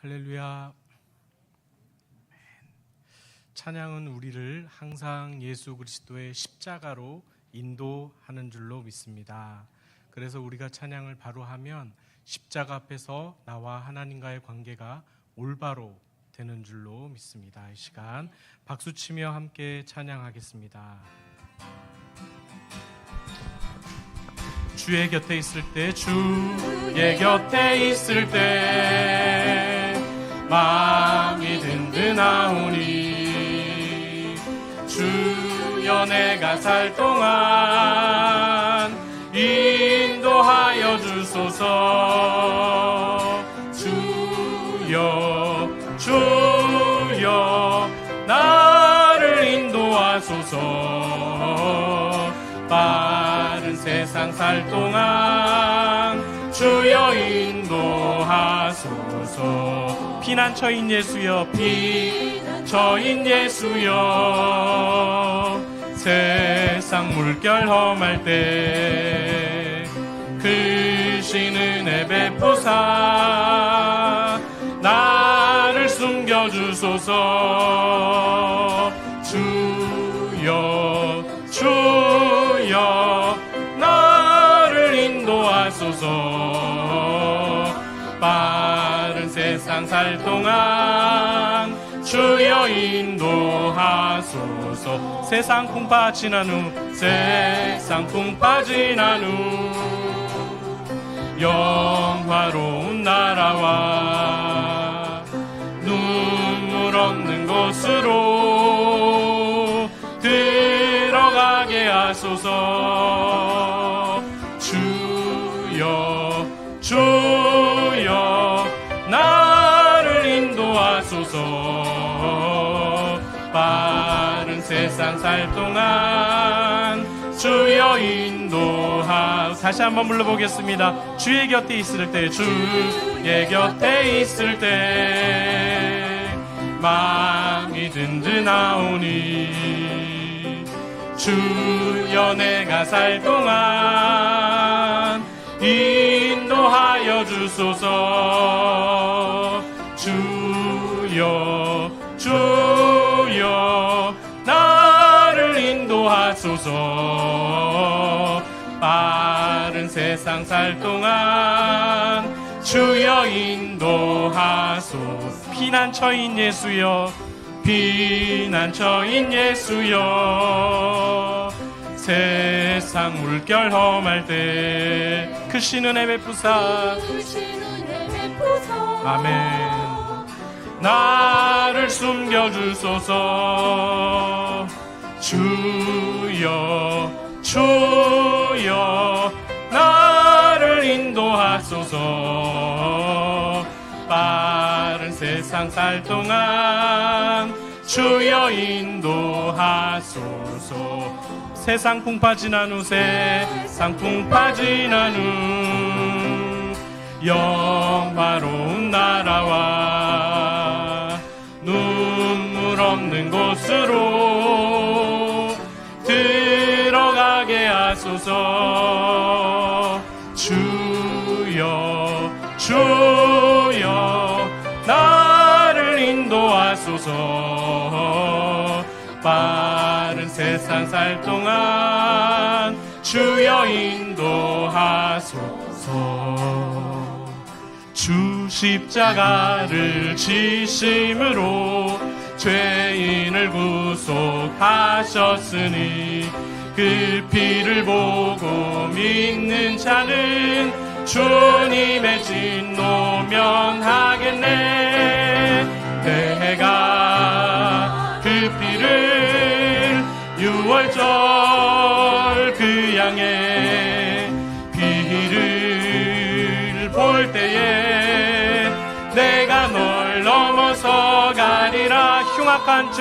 할렐루야. 찬양은 우리를 항상 예수 그리스도의 십자가로 인도하는 줄로 믿습니다. 그래서 우리가 찬양을 바로 하면 십자가 앞에서 나와 하나님과의 관계가 올바로 되는 줄로 믿습니다. 이 시간 박수치며 함께 찬양하겠습니다. 주의 곁에 있을 때, 주의 곁에 있을 때 마음이 든든하오니, 주여 내가 살 동안 인도하여 주소서. 주여 주여 나를 인도하소서. 빠른 세상 살 동안 주여 인도하소서. 피난처인 예수여, 피난처인 예수여, 세상 물결 험할 때 크신 은혜 베푸사 나를 숨겨주소서. 주여 주여 나를 인도하소서. 빠른 세상 살 동안 주여 인도하소서. 세상 풍파 지난 후, 세상 풍파 지난 후 영화로운 나라와 눈물 없는 곳으로 들어가게 하소서. 주여 주여 나를 인도하소서. 빠른 세상 살 동안 주여 인도하소서. 다시 한번 불러보겠습니다. 주의 곁에 있을 때, 주의 곁에 있을 때 마음이 든든하오니, 주여 내가 살 동안 인도하여 주소서. 주여 주여 나를 인도하소서. 빠른 세상 살 동안 주여 인도하소서. 피난처인 예수여, 피난처인 예수여, 세상 물결 험할 때 크신 은혜 베푸사. 아멘. 나를 숨겨주소서. 주여 주여 나를 인도하소서. 빠른 세상 살 동안 주여 인도하소서. 세상 풍파 지난 후, 세상 풍파 지난 후 영화로운 나라와 눈물 없는 곳으로 들어가게 하소서. 주여 주여 나를 인도하소서. 빠른 세상 살 동안 주여 인도하소서. 주 십자가를 지심으로 죄인을 구속하셨으니, 그 피를 보고 믿는 자는 주님의 진노 면하겠네. 내가 그 피를 유월절 그 양의 피를 볼 때에 내가 널 넘어서 가리라. 흉악한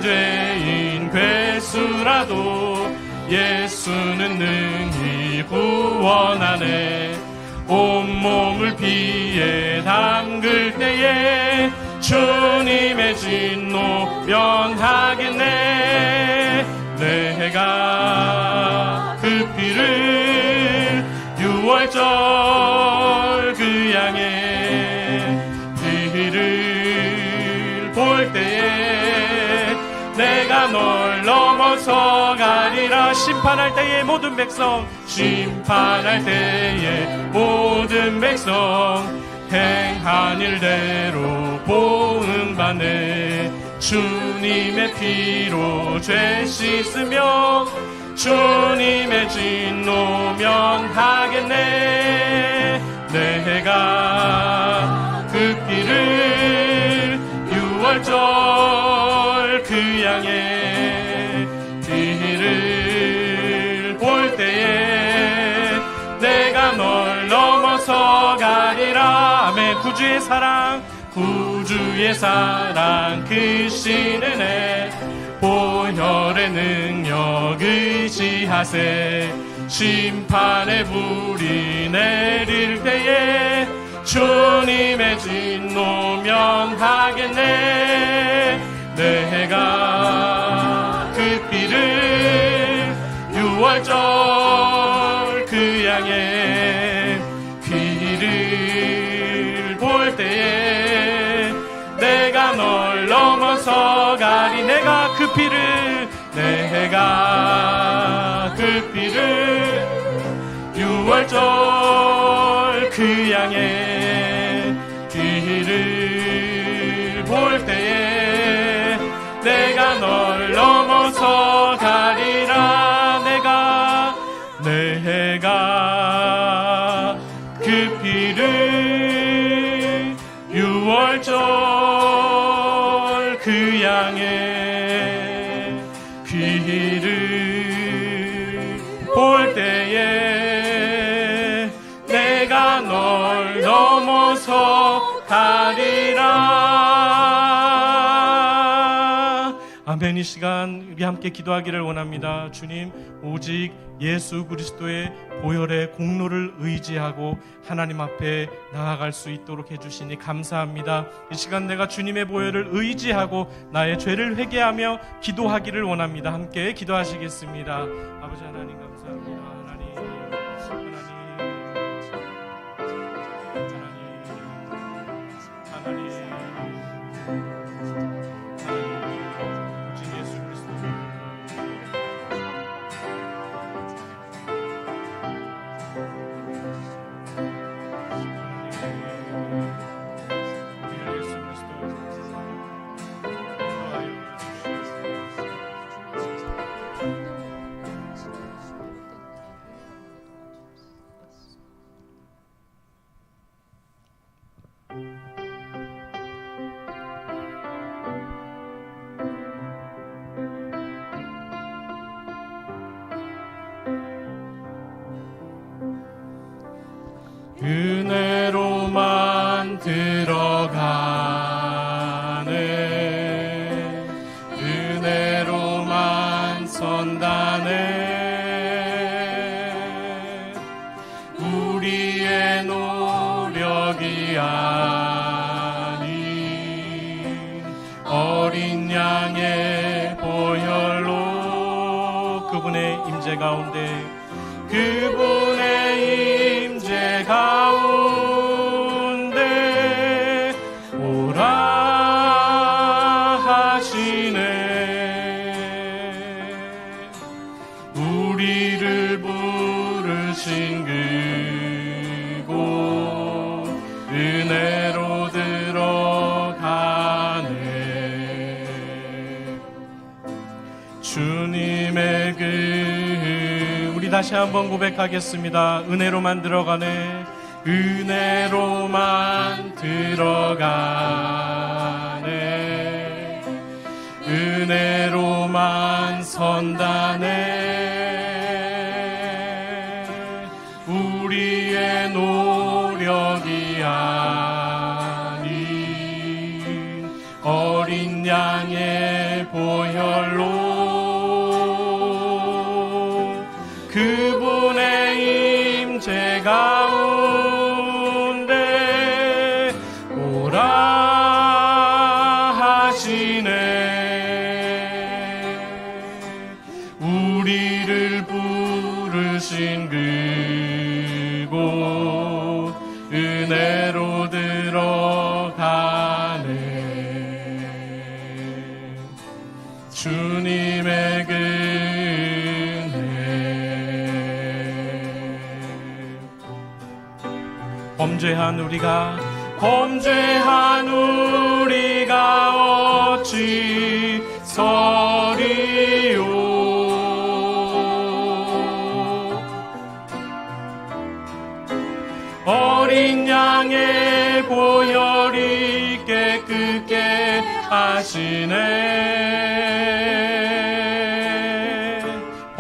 죄인 괴수라도 예수는 능히 구원하네. 온몸을 피에 담글 때에 주님의 진노 면하겠네. 내가 그 피를 유월절 그 양의 넘어서가리라. 심판할 때에 모든 백성, 심판할 때에 모든 백성 행한 일대로 보응받네. 주님의 피로 죄 씻으며 주님의 진노 면하겠네. 내가 그 피를 유월절 그 양의 피를 볼 때에 내가 널 넘어서 가리라. 아멘. 구주의 사랑, 구주의 사랑 크신 은혜 보혈의 능력 의지하세. 심판의 불이 내릴 때에 주님의 진노 면하겠네. 내가 그 피를 유월절 그 양의 피를 볼 때에 내가 널 넘어서 가리. 내가 그 피를, 내가 그 피를 유월절 그 양의 피를 볼 때에 내가 널 넘어서 가리라. 내가 그 피를 유월절 그 양의 피를 볼 때에 내가 널 넘어서 가리라. 아멘. 이 시간 우리 함께 기도하기를 원합니다. 주님, 오직 예수 그리스도의 보혈의 공로를 의지하고 하나님 앞에 나아갈 수 있도록 해주시니 감사합니다. 이 시간 내가 주님의 보혈을 의지하고 나의 죄를 회개하며 기도하기를 원합니다. 함께 기도하시겠습니다. 아버지 하나님 감사합니다. 은혜로만 들어가네. 은혜로만 선다네. 우리의 노력이 아닌 어린 양의 보혈로 그분의 임재 가운데, 그분의 임재 가운데 오라 하시네. 우리를 부르신 그곳 은혜로 들어가네. 주님의 우리 다시 한번 고백하겠습니다. 은혜로만 들어가네. 은혜로만 들어가네. 은혜로만 선다네. 우리의 노력이 아닌 어린 양의 보혈로 그분의 임재 가운데 오라 하시네. 우리를 부르신 그곳 은혜로 들어가네. 주님의 범죄한 우리가 어찌 서리요. 어린 양의 보혈이 깨끗게 하시네.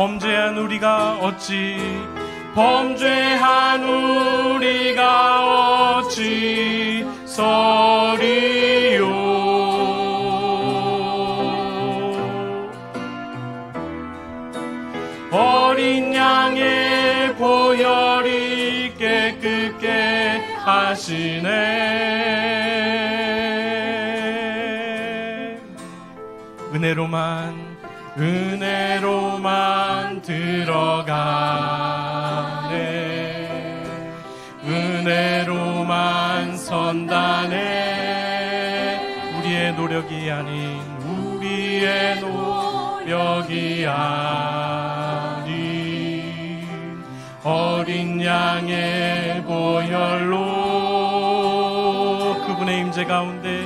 범죄한 우리가 어찌 서리요. 어린 양의 보혈이 깨끗게 하시네. 은혜로만 들어가네. 은혜로만 선다네. 우리의 노력이 아닌 어린 양의 보혈로 그분의 임재 가운데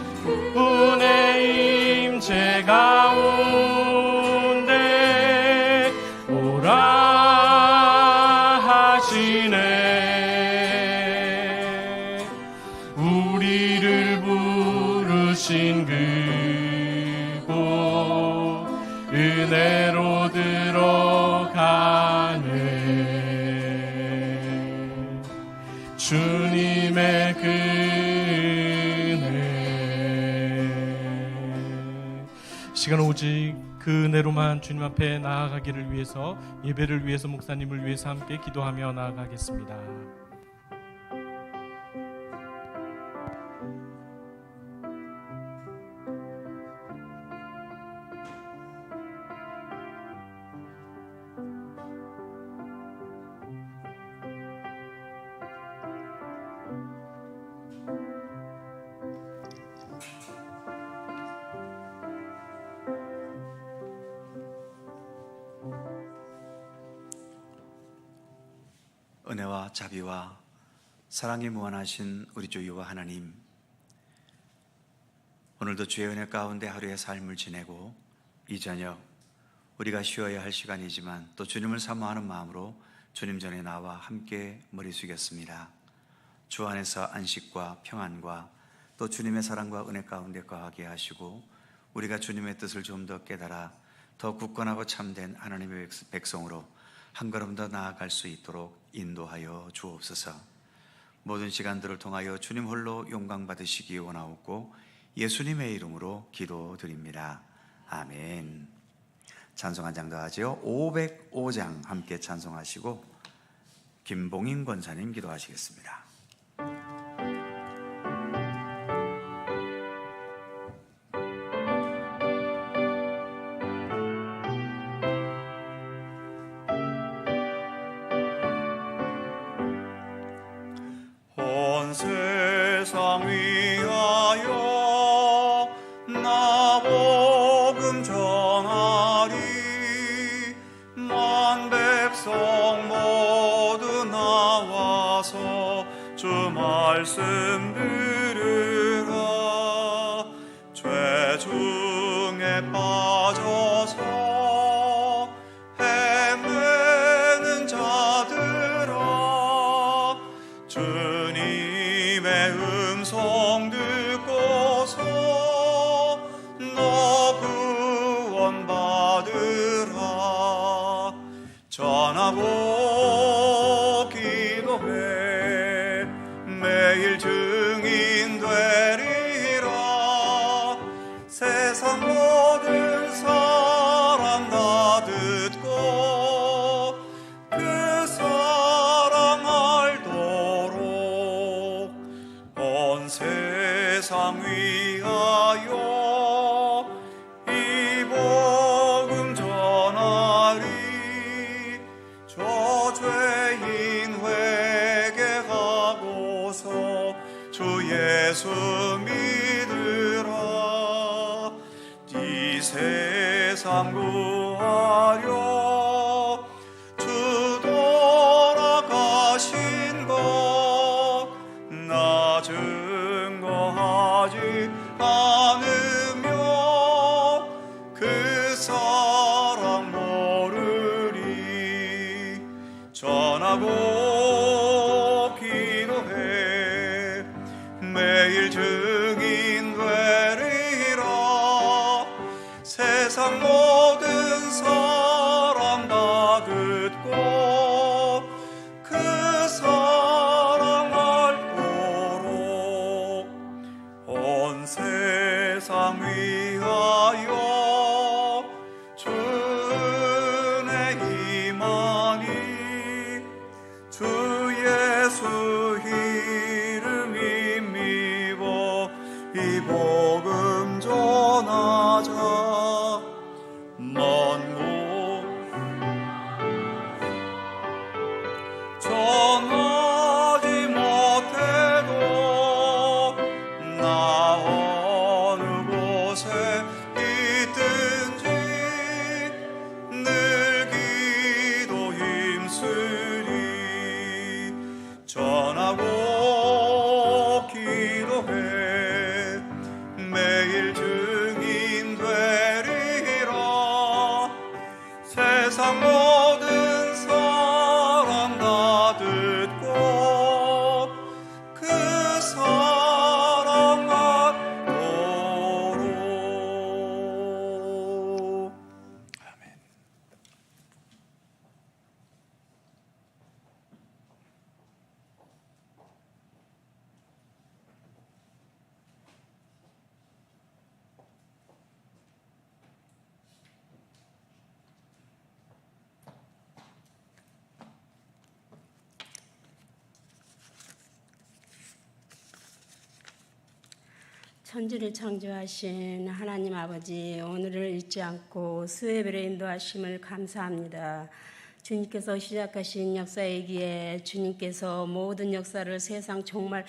오라 하시네. 우리를 부르신 그곳 은혜로 들어가네. 주님의 은혜. 시간 오직 그 은혜로만 주님 앞에 나아가기를 위해서, 예배를 위해서, 목사님을 위해서 함께 기도하며 나아가겠습니다. 은혜와 자비와 사랑이 무한하신 우리 주 여호와 하나님, 오늘도 주의 은혜 가운데 하루의 삶을 지내고 이 저녁 우리가 쉬어야 할 시간이지만 또 주님을 사모하는 마음으로 주님 전에 나와 함께 머리 숙였습니다. 주 안에서 안식과 평안과 또 주님의 사랑과 은혜 가운데 거하게 하시고 우리가 주님의 뜻을 좀 더 깨달아 더 굳건하고 참된 하나님의 백성으로 한 걸음 더 나아갈 수 있도록 인도하여 주옵소서. 모든 시간들을 통하여 주님 홀로 영광 받으시기 원하옵고 예수님의 이름으로 기도드립니다. 아멘. 찬송 한 장 더 하죠. 505장 함께 찬송하시고 김봉인 권사님 기도하시겠습니다. 세상 위하여 나 복음 전하리. 만 백성 모두 나와서 주 말씀 들으라. 죄 중에 빠져서 헤매는 자들아, 주님의 음성 듣고서 너 구원 받으라. 전하고 기도해 매일 증인 되리라. 세상 모든 사람 다 듣고 그 사랑 알도록 온 세상 위하여 이 복음 전하리. 저 죄인 회개하고서 주 예수 믿으라. 이 세상 구하려 주 돌아가신 것 전하고 기도해 매일 증인 되리라. 세상 모든 사람 다 듣고 그 사랑 알도록 온 세상 위하여 주은혜 임하니 주 예수 이름 힘입어 이 복음 전하자. 먼 곳 전하지 못해도 나 어느 곳에 있든지 늘 기도 힘쓰리. 전하고 기도해 매일 증인 되리라. 세상 모든 사람 다 듣고 그 사랑 알도록. 아멘. 천지를 창조하신 하나님 아버지, 오늘을 잊지 않고 수요예배를 인도하심을 감사합니다. 주님께서 시작하신 역사이기에 주님께서 모든 역사를 세상 종말에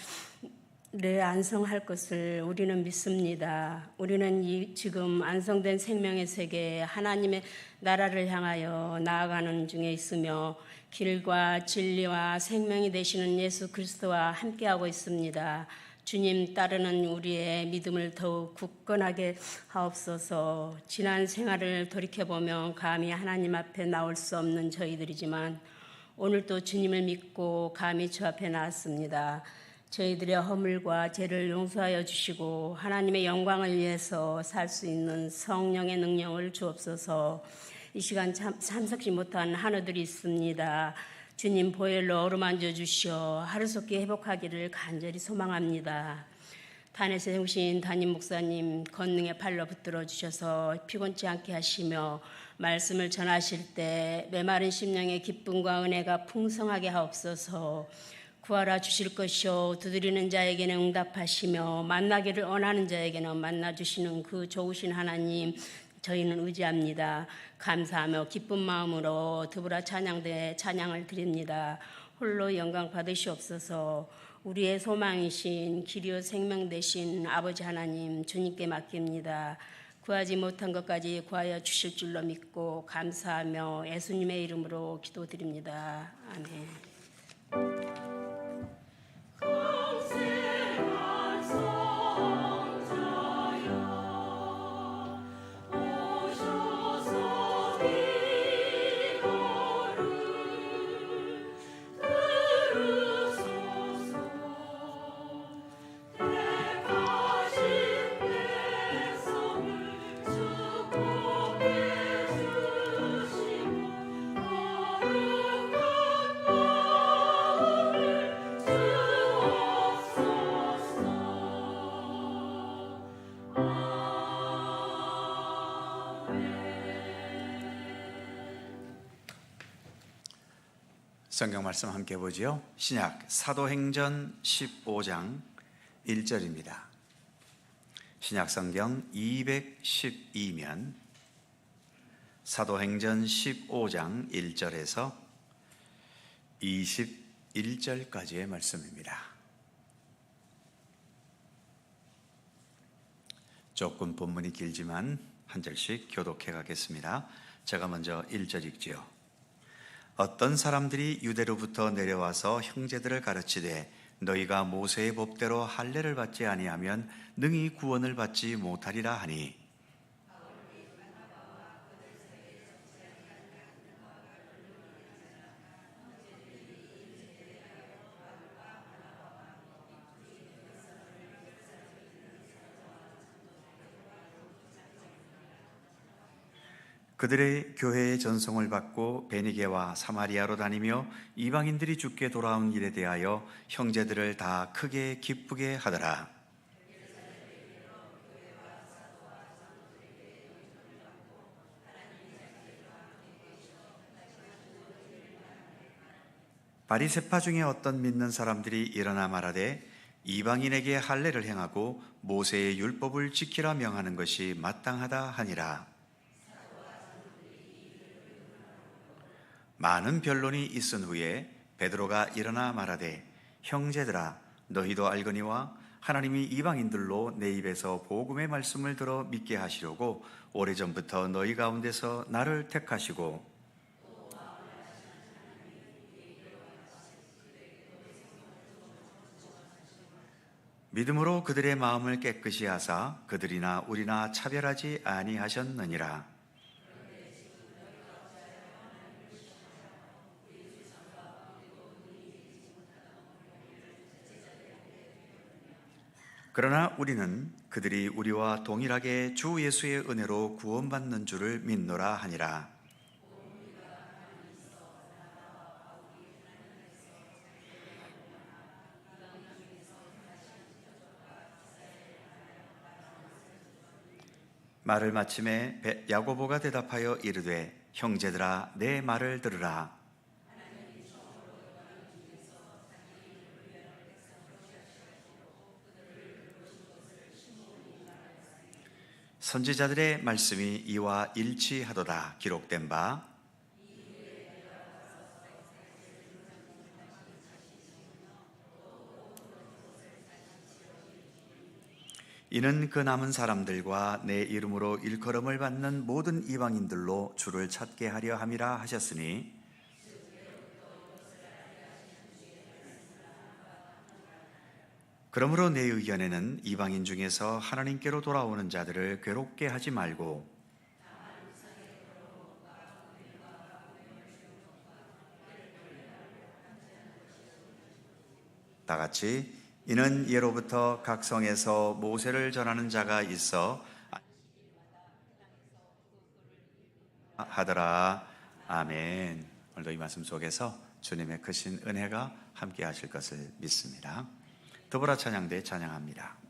안성할 것을 우리는 믿습니다. 우리는 지금 안성된 생명의 세계 하나님의 나라를 향하여 나아가는 중에 있으며 길과 진리와 생명이 되시는 예수 그리스도와 함께하고 있습니다. 주님 따르는 우리의 믿음을 더욱 굳건하게 하옵소서. 지난 생활을 돌이켜보면 감히 하나님 앞에 나올 수 없는 저희들이지만 오늘도 주님을 믿고 감히 주 앞에 나왔습니다. 저희들의 허물과 죄를 용서하여 주시고 하나님의 영광을 위해서 살 수 있는 성령의 능력을 주옵소서. 이 시간 참석지 못한 한우들이 있습니다. 주님 보혈로 어루만져 주시어 하루속히 회복하기를 간절히 소망합니다. 단에 세우신 담임 목사님 권능의 팔로 붙들어 주셔서 피곤치 않게 하시며 말씀을 전하실 때 메마른 심령의 기쁨과 은혜가 풍성하게 하옵소서. 구하라 주실 것이요 두드리는 자에게는 응답하시며 만나기를 원하는 자에게는 만나주시는 그 좋으신 하나님 저희는 의지합니다. 감사하며 기쁜 마음으로 드부라 찬양대 찬양을 드립니다. 홀로 영광 받으시옵소서. 우리의 소망이신 길이요 생명 되신 아버지 하나님 주님께 맡깁니다. 구하지 못한 것까지 구하여 주실 줄로 믿고 감사하며 예수님의 이름으로 기도드립니다. 아멘. 성경 말씀 함께 보지요. 신약 사도행전 15장 1절입니다. 신약 성경 212면 사도행전 15장 1절에서 21절까지의 말씀입니다. 조금 본문이 길지만 한 절씩 교독해 가겠습니다. 제가 먼저 1절 읽지요. 어떤 사람들이 유대로부터 내려와서 형제들을 가르치되 너희가 모세의 법대로 할례를 받지 아니하면 능히 구원을 받지 못하리라 하니 그들의 교회의 전송을 받고 베니게와 사마리아로 다니며 이방인들이 죽게 돌아온 일에 대하여 형제들을 다 크게 기쁘게 하더라. 바리새파 중에 어떤 믿는 사람들이 일어나 말하되 이방인에게 할례를 행하고 모세의 율법을 지키라 명하는 것이 마땅하다 하니라. 많은 변론이 있은 후에 베드로가 일어나 말하되 형제들아 너희도 알거니와 하나님이 이방인들로 내 입에서 복음의 말씀을 들어 믿게 하시려고 오래전부터 너희 가운데서 나를 택하시고 믿음으로 그들의 마음을 깨끗이 하사 그들이나 우리나 차별하지 아니하셨느니라. 그러나 우리는 그들이 우리와 동일하게 주 예수의 은혜로 구원받는 줄을 믿노라 하니라. 말을 마침에 야고보가 대답하여 이르되 형제들아 내 말을 들으라. 선지자들의 말씀이 이와 일치하도다 기록된 바 이는 그 남은 사람들과 내 이름으로 일컬음을 받는 모든 이방인들로 주를 찾게 하려 함이라 하셨으니 그러므로 내 의견에는 이방인 중에서 하나님께로 돌아오는 자들을 괴롭게 하지 말고 다 같이 이는 예로부터 각 성에서 모세를 전하는 자가 있어 하더라. 아멘. 오늘도 이 말씀 속에서 주님의 크신 은혜가 함께 하실 것을 믿습니다. 더불어 찬양대 찬양합니다.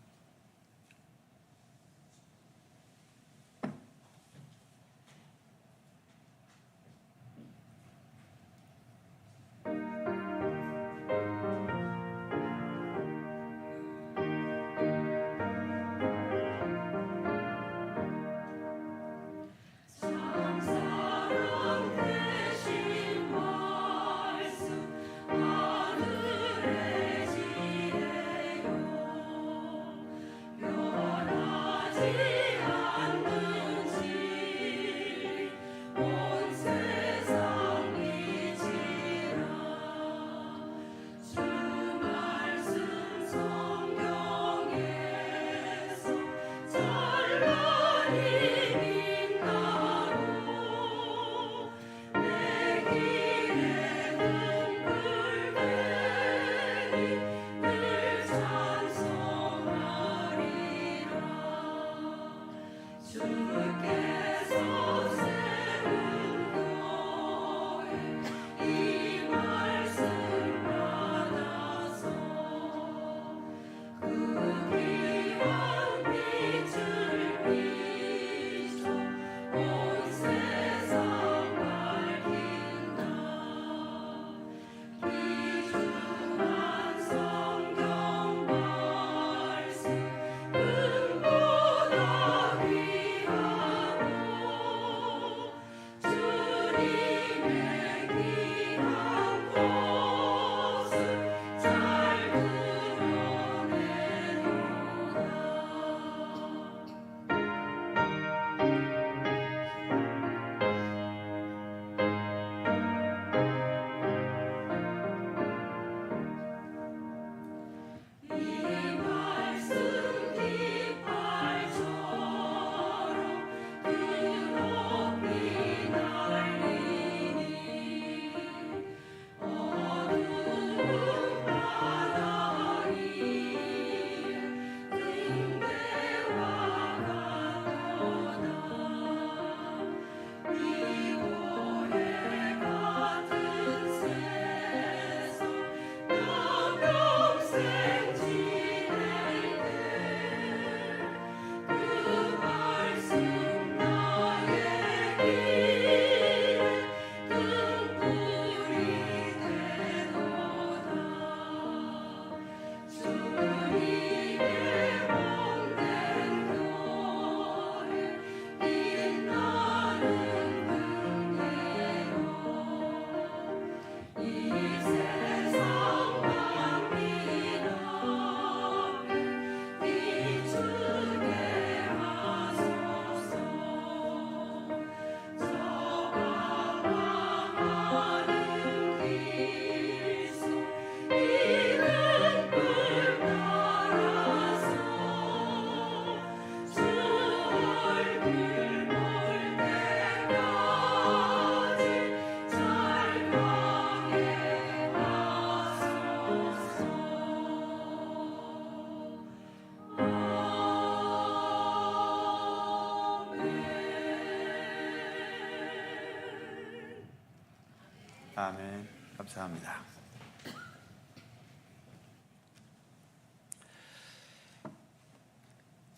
아멘. 감사합니다.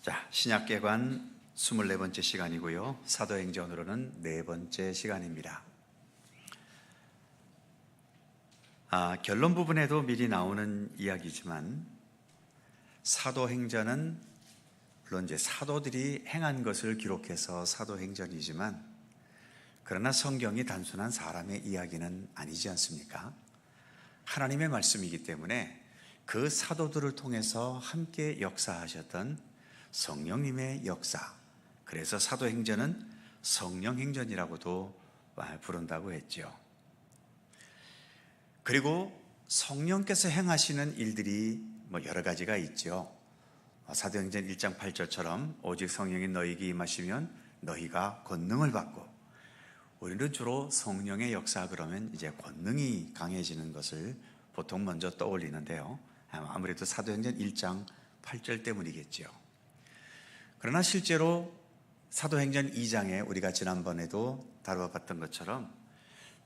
자, 신약개관 24번째 시간이고요. 사도행전으로는 4번째 시간입니다. 결론 부분에도 미리 나오는 이야기지만 사도행전은 물론 이제 사도들이 행한 것을 기록해서 사도행전이지만 그러나 성경이 단순한 사람의 이야기는 아니지 않습니까? 하나님의 말씀이기 때문에 그 사도들을 통해서 함께 역사하셨던 성령님의 역사, 그래서 사도행전은 성령행전이라고도 부른다고 했죠. 그리고 성령께서 행하시는 일들이 여러 가지가 있죠. 사도행전 1장 8절처럼 오직 성령이 너희에게 임하시면 너희가 권능을 받고, 우리는 주로 성령의 역사 그러면 이제 권능이 강해지는 것을 보통 먼저 떠올리는데요. 아무래도 사도행전 1장 8절 때문이겠죠. 그러나 실제로 사도행전 2장에 우리가 지난번에도 다뤄봤던 것처럼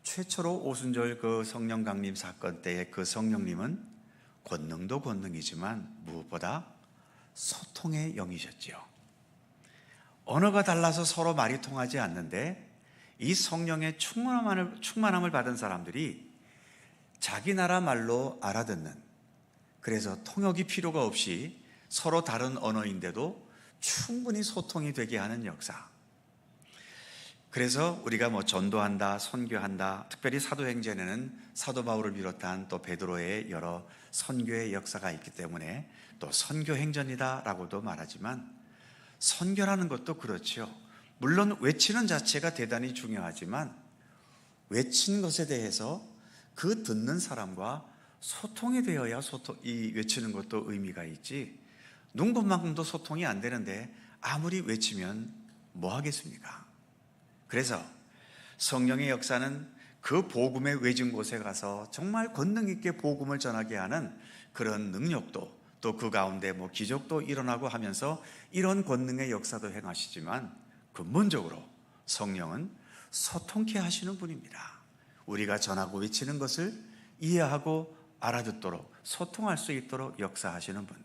최초로 오순절 그 성령 강림 사건 때의 그 성령님은 권능도 권능이지만 무엇보다 소통의 영이셨지요. 언어가 달라서 서로 말이 통하지 않는데 이 성령의 충만함을 받은 사람들이 자기 나라 말로 알아듣는, 그래서 통역이 필요가 없이 서로 다른 언어인데도 충분히 소통이 되게 하는 역사. 그래서 우리가 전도한다, 선교한다, 특별히 사도행전에는 사도 바울을 비롯한 또 베드로의 여러 선교의 역사가 있기 때문에 또 선교행전이다라고도 말하지만, 선교라는 것도 그렇죠. 물론 외치는 자체가 대단히 중요하지만 외친 것에 대해서 그 듣는 사람과 소통이 되어야 이 외치는 것도 의미가 있지, 눈꽃만큼도 소통이 안 되는데 아무리 외치면 뭐 하겠습니까? 그래서 성령의 역사는 그 복음의 외진 곳에 가서 정말 권능 있게 복음을 전하게 하는 그런 능력도, 또 그 가운데 기적도 일어나고 하면서 이런 권능의 역사도 행하시지만 근본적으로 성령은 소통케 하시는 분입니다. 우리가 전하고 외치는 것을 이해하고 알아듣도록, 소통할 수 있도록 역사하시는 분.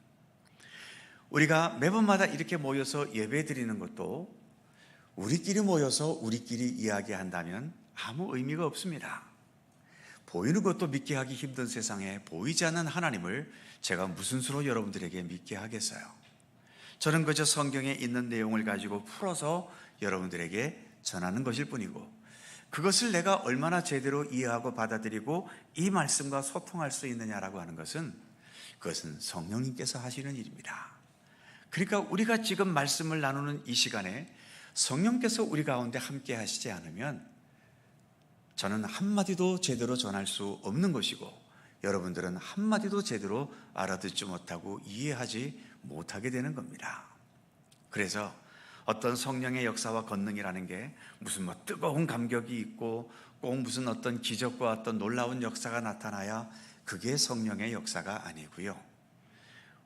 우리가 매번마다 이렇게 모여서 예배 드리는 것도 우리끼리 모여서 우리끼리 이야기한다면 아무 의미가 없습니다. 보이는 것도 믿게 하기 힘든 세상에 보이지 않는 하나님을 제가 무슨 수로 여러분들에게 믿게 하겠어요? 저는 그저 성경에 있는 내용을 가지고 풀어서 여러분들에게 전하는 것일 뿐이고, 그것을 내가 얼마나 제대로 이해하고 받아들이고 이 말씀과 소통할 수 있느냐라고 하는 것은, 그것은 성령님께서 하시는 일입니다. 그러니까 우리가 지금 말씀을 나누는 이 시간에 성령께서 우리 가운데 함께 하시지 않으면 저는 한마디도 제대로 전할 수 없는 것이고, 여러분들은 한마디도 제대로 알아듣지 못하고 이해하지 못하게 되는 겁니다. 그래서 어떤 성령의 역사와 권능이라는 게 무슨 뜨거운 감격이 있고 꼭 무슨 어떤 기적과 어떤 놀라운 역사가 나타나야 그게 성령의 역사가 아니고요.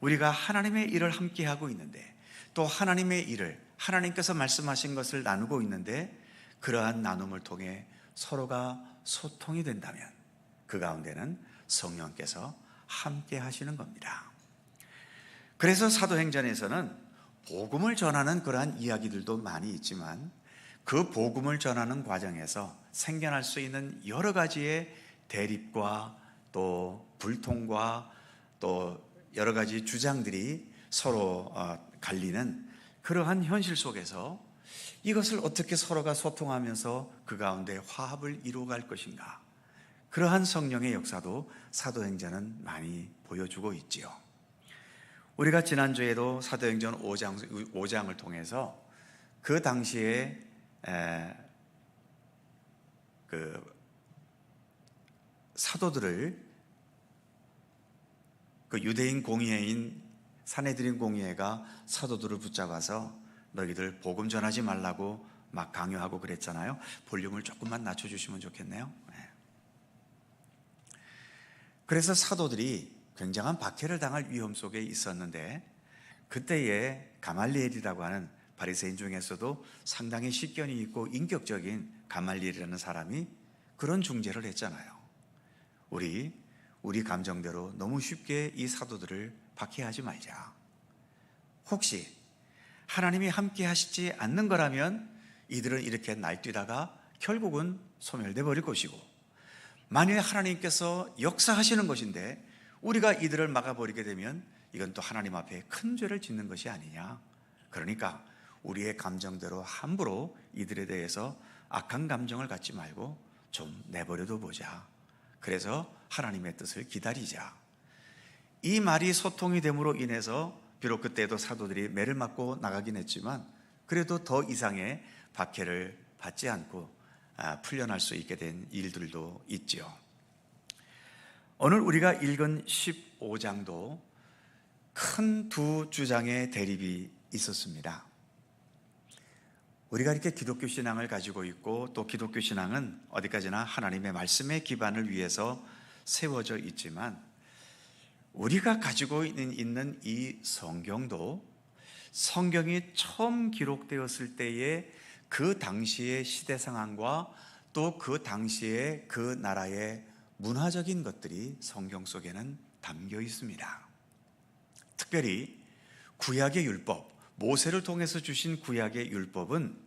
우리가 하나님의 일을 함께 하고 있는데, 또 하나님의 일을, 하나님께서 말씀하신 것을 나누고 있는데, 그러한 나눔을 통해 서로가 소통이 된다면 그 가운데는 성령께서 함께 하시는 겁니다. 그래서 사도행전에서는 복음을 전하는 그러한 이야기들도 많이 있지만, 그 복음을 전하는 과정에서 생겨날 수 있는 여러 가지의 대립과 또 불통과 또 여러 가지 주장들이 서로 갈리는 그러한 현실 속에서 이것을 어떻게 서로가 소통하면서 그 가운데 화합을 이루어갈 것인가, 그러한 성령의 역사도 사도행전은 많이 보여주고 있지요. 우리가 지난주에도 사도행전 5장을 통해서 그 당시에 그 사도들을, 그 유대인 공의회인 사내들인 공의회가 사도들을 붙잡아서 너희들 복음 전하지 말라고 막 강요하고 그랬잖아요. 볼륨을 조금만 낮춰주시면 좋겠네요. 그래서 사도들이 굉장한 박해를 당할 위험 속에 있었는데, 그때에 가말리엘이라고 하는 바리새인 중에서도 상당히 식견이 있고 인격적인 가말리엘이라는 사람이 그런 중재를 했잖아요. 우리 감정대로 너무 쉽게 이 사도들을 박해하지 말자. 혹시 하나님이 함께 하시지 않는 거라면 이들은 이렇게 날뛰다가 결국은 소멸돼 버릴 것이고, 만일 하나님께서 역사하시는 것인데 우리가 이들을 막아버리게 되면 이건 또 하나님 앞에 큰 죄를 짓는 것이 아니냐. 그러니까 우리의 감정대로 함부로 이들에 대해서 악한 감정을 갖지 말고 좀 내버려둬 보자. 그래서 하나님의 뜻을 기다리자. 이 말이 소통이 됨으로 인해서 비록 그때도 사도들이 매를 맞고 나가긴 했지만 그래도 더 이상의 박해를 받지 않고 풀려날 수 있게 된 일들도 있죠. 오늘 우리가 읽은 15장도 큰 두 주장의 대립이 있었습니다. 우리가 이렇게 기독교 신앙을 가지고 있고, 또 기독교 신앙은 어디까지나 하나님의 말씀의 기반을 위해서 세워져 있지만, 우리가 가지고 있는 이 성경도 성경이 처음 기록되었을 때의 그 당시의 시대 상황과 또 그 당시의 그 나라의 문화적인 것들이 성경 속에는 담겨 있습니다. 특별히 구약의 율법, 모세를 통해서 주신 구약의 율법은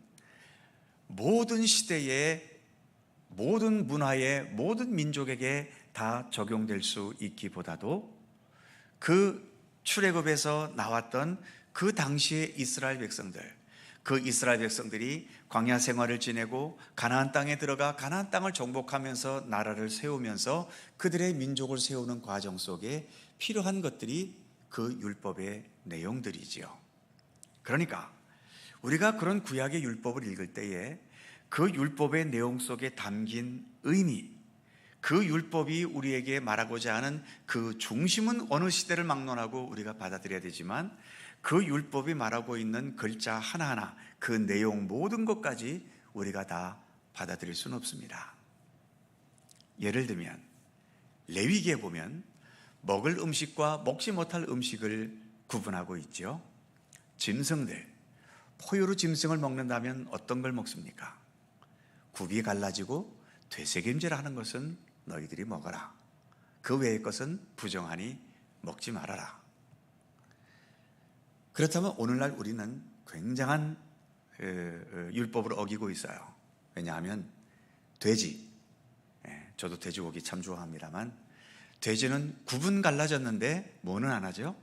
모든 시대의 모든 문화의 모든 민족에게 다 적용될 수 있기보다도 그 출애굽에서 나왔던 그 당시의 이스라엘 백성들, 그 이스라엘 백성들이 광야 생활을 지내고 가나안 땅에 들어가 가나안 땅을 정복하면서 나라를 세우면서 그들의 민족을 세우는 과정 속에 필요한 것들이 그 율법의 내용들이지요. 그러니까 우리가 그런 구약의 율법을 읽을 때에 그 율법의 내용 속에 담긴 의미, 그 율법이 우리에게 말하고자 하는 그 중심은 어느 시대를 막론하고 우리가 받아들여야 되지만, 그 율법이 말하고 있는 글자 하나하나, 그 내용 모든 것까지 우리가 다 받아들일 수는 없습니다. 예를 들면 레위기에 보면 먹을 음식과 먹지 못할 음식을 구분하고 있죠. 짐승들, 포유류 짐승을 먹는다면 어떤 걸 먹습니까? 굽이 갈라지고 되새김질하는 것은 너희들이 먹어라. 그 외의 것은 부정하니 먹지 말아라. 그렇다면 오늘날 우리는 굉장한 율법을 어기고 있어요. 왜냐하면 돼지, 저도 돼지고기 참 좋아합니다만 돼지는 굽은 갈라졌는데 뭐는 안 하죠?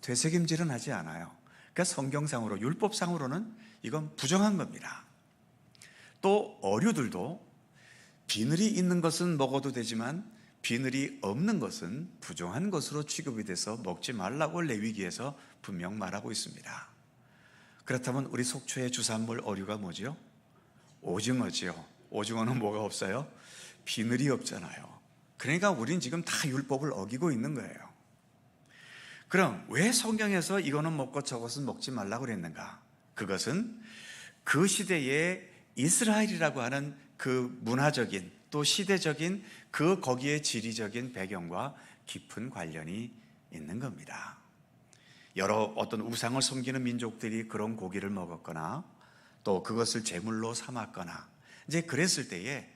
되새김질은 하지 않아요. 그러니까 성경상으로, 율법상으로는 이건 부정한 겁니다. 또 어류들도 비늘이 있는 것은 먹어도 되지만 비늘이 없는 것은 부정한 것으로 취급이 돼서 먹지 말라고 레위기에서 분명 말하고 있습니다. 그렇다면 우리 속초의 주산물 어류가 뭐죠? 오징어지요. 오징어는 뭐가 없어요? 비늘이 없잖아요. 그러니까 우린 지금 다 율법을 어기고 있는 거예요. 그럼 왜 성경에서 이거는 먹고 저것은 먹지 말라고 그랬는가? 그것은 그 시대에 이스라엘이라고 하는 그 문화적인 또 시대적인 그 거기에 지리적인 배경과 깊은 관련이 있는 겁니다. 여러 어떤 우상을 섬기는 민족들이 그런 고기를 먹었거나 또 그것을 제물로 삼았거나 이제 그랬을 때에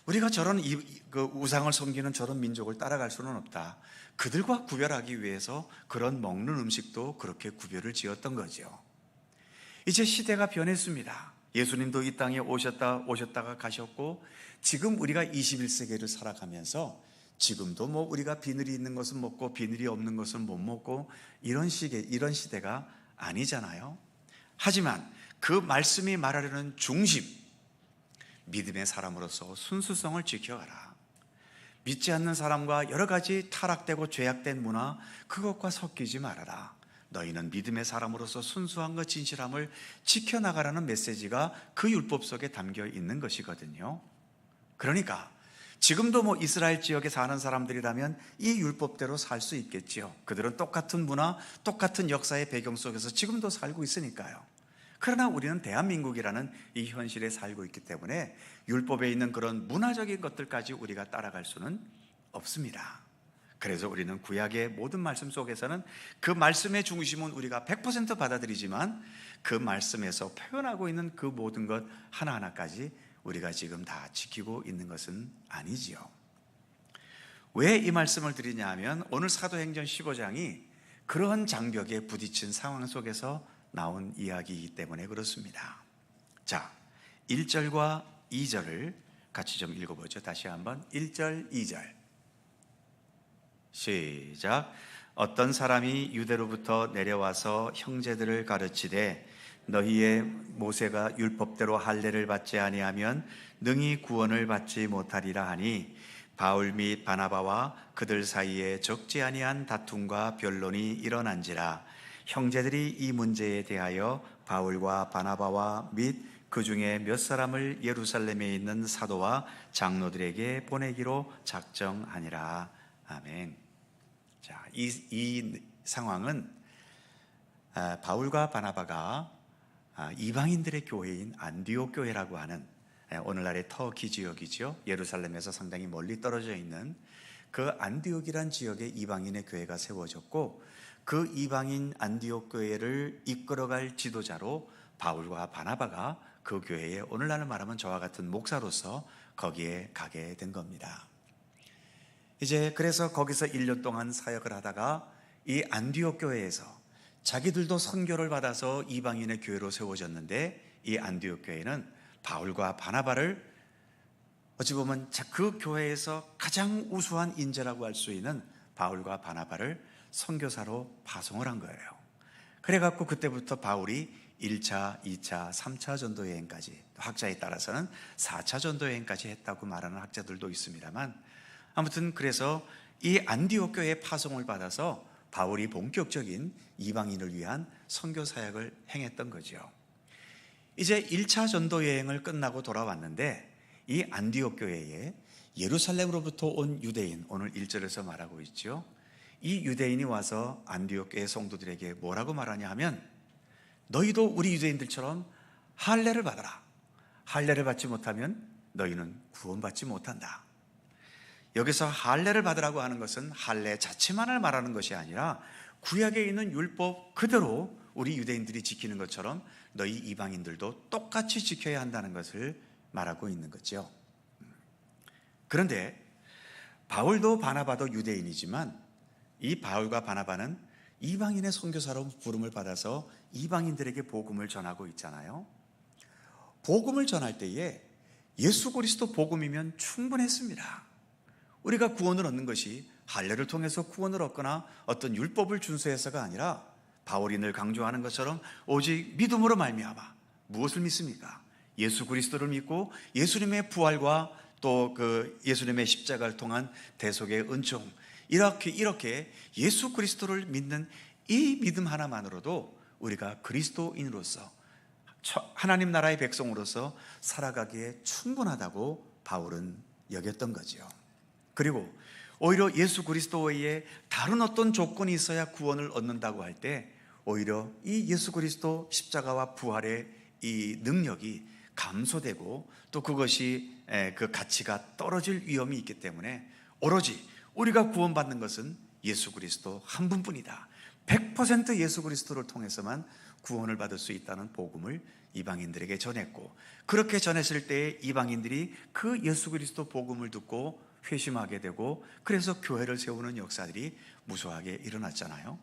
우리가 저런 그 우상을 섬기는 저런 민족을 따라갈 수는 없다. 그들과 구별하기 위해서 그런 먹는 음식도 그렇게 구별을 지었던 거죠. 이제 시대가 변했습니다. 예수님도 이 땅에 오셨다가 가셨고 지금 우리가 21세기를 살아가면서 지금도 뭐 우리가 비늘이 있는 것은 먹고 비늘이 없는 것은 못 먹고 이런 시대가 아니잖아요. 하지만 그 말씀이 말하려는 중심, 믿음의 사람으로서 순수성을 지켜가라. 믿지 않는 사람과 여러 가지 타락되고 죄악된 문화, 그것과 섞이지 말아라. 너희는 믿음의 사람으로서 순수함과 진실함을 지켜나가라는 메시지가 그 율법 속에 담겨 있는 것이거든요. 그러니까 지금도 뭐 이스라엘 지역에 사는 사람들이라면 이 율법대로 살 수 있겠지요. 그들은 똑같은 문화, 똑같은 역사의 배경 속에서 지금도 살고 있으니까요. 그러나 우리는 대한민국이라는 이 현실에 살고 있기 때문에 율법에 있는 그런 문화적인 것들까지 우리가 따라갈 수는 없습니다. 그래서 우리는 구약의 모든 말씀 속에서는 그 말씀의 중심은 우리가 100% 받아들이지만 그 말씀에서 표현하고 있는 그 모든 것 하나하나까지 우리가 지금 다 지키고 있는 것은 아니지요. 왜 이 말씀을 드리냐 하면 오늘 사도행전 15장이 그러한 장벽에 부딪힌 상황 속에서 나온 이야기이기 때문에 그렇습니다. 자, 1절과 2절을 같이 좀 읽어보죠. 다시 한번 1절, 2절 시작. 어떤 사람이 유대로부터 내려와서 형제들을 가르치되 너희의 모세가 율법대로 할례를 받지 아니하면 능히 구원을 받지 못하리라 하니 바울 및 바나바와 그들 사이에 적지 아니한 다툼과 변론이 일어난지라. 형제들이 이 문제에 대하여 바울과 바나바와 및 그 중에 몇 사람을 예루살렘에 있는 사도와 장로들에게 보내기로 작정하니라. 아멘. 자, 이 상황은 바울과 바나바가 이방인들의 교회인 안디옥 교회라고 하는 오늘날의 터키 지역이죠. 예루살렘에서 상당히 멀리 떨어져 있는 그 안디옥이란 지역에 이방인의 교회가 세워졌고, 그 이방인 안디옥 교회를 이끌어갈 지도자로 바울과 바나바가 그 교회에 오늘날을 말하면 저와 같은 목사로서 거기에 가게 된 겁니다. 이제 그래서 거기서 1년 동안 사역을 하다가 이 안디옥 교회에서 자기들도 선교를 받아서 이방인의 교회로 세워졌는데, 이 안디옥 교회는 바울과 바나바를 어찌 보면 그 교회에서 가장 우수한 인재라고 할 수 있는 바울과 바나바를 선교사로 파송을 한 거예요. 그래갖고 그때부터 바울이 1차, 2차, 3차 전도 여행까지, 학자에 따라서는 4차 전도 여행까지 했다고 말하는 학자들도 있습니다만, 아무튼 그래서 이 안디옥 교회의 파송을 받아서 바울이 본격적인 이방인을 위한 선교 사역을 행했던 거죠. 이제 1차 전도 여행을 끝나고 돌아왔는데, 이 안디옥 교회에 예루살렘으로부터 온 유대인, 오늘 1절에서 말하고 있죠. 이 유대인이 와서 안디옥 교회 성도들에게 뭐라고 말하냐 하면, 너희도 우리 유대인들처럼 할례를 받아라. 할례를 받지 못하면 너희는 구원받지 못한다. 여기서 할례를 받으라고 하는 것은 할례 자체만을 말하는 것이 아니라 구약에 있는 율법 그대로 우리 유대인들이 지키는 것처럼 너희 이방인들도 똑같이 지켜야 한다는 것을 말하고 있는 거죠. 그런데 바울도 바나바도 유대인이지만 이 바울과 바나바는 이방인의 선교사로 부름을 받아서 이방인들에게 복음을 전하고 있잖아요. 복음을 전할 때에 예수 그리스도 복음이면 충분했습니다. 우리가 구원을 얻는 것이 할례를 통해서 구원을 얻거나 어떤 율법을 준수해서가 아니라, 바울이 늘 강조하는 것처럼 오직 믿음으로 말미암아. 무엇을 믿습니까? 예수 그리스도를 믿고 예수님의 부활과 또 그 예수님의 십자가를 통한 대속의 은총, 이렇게 예수 그리스도를 믿는 이 믿음 하나만으로도 우리가 그리스도인으로서 하나님 나라의 백성으로서 살아가기에 충분하다고 바울은 여겼던 거죠. 그리고 오히려 예수 그리스도 외에 다른 어떤 조건이 있어야 구원을 얻는다고 할 때, 오히려 이 예수 그리스도 십자가와 부활의 이 능력이 감소되고 또 그것이 그 가치가 떨어질 위험이 있기 때문에 오로지 우리가 구원받는 것은 예수 그리스도 한 분뿐이다. 100% 예수 그리스도를 통해서만 구원을 받을 수 있다는 복음을 이방인들에게 전했고, 그렇게 전했을 때 이방인들이 그 예수 그리스도 복음을 듣고 회심하게 되고, 그래서 교회를 세우는 역사들이 무수하게 일어났잖아요.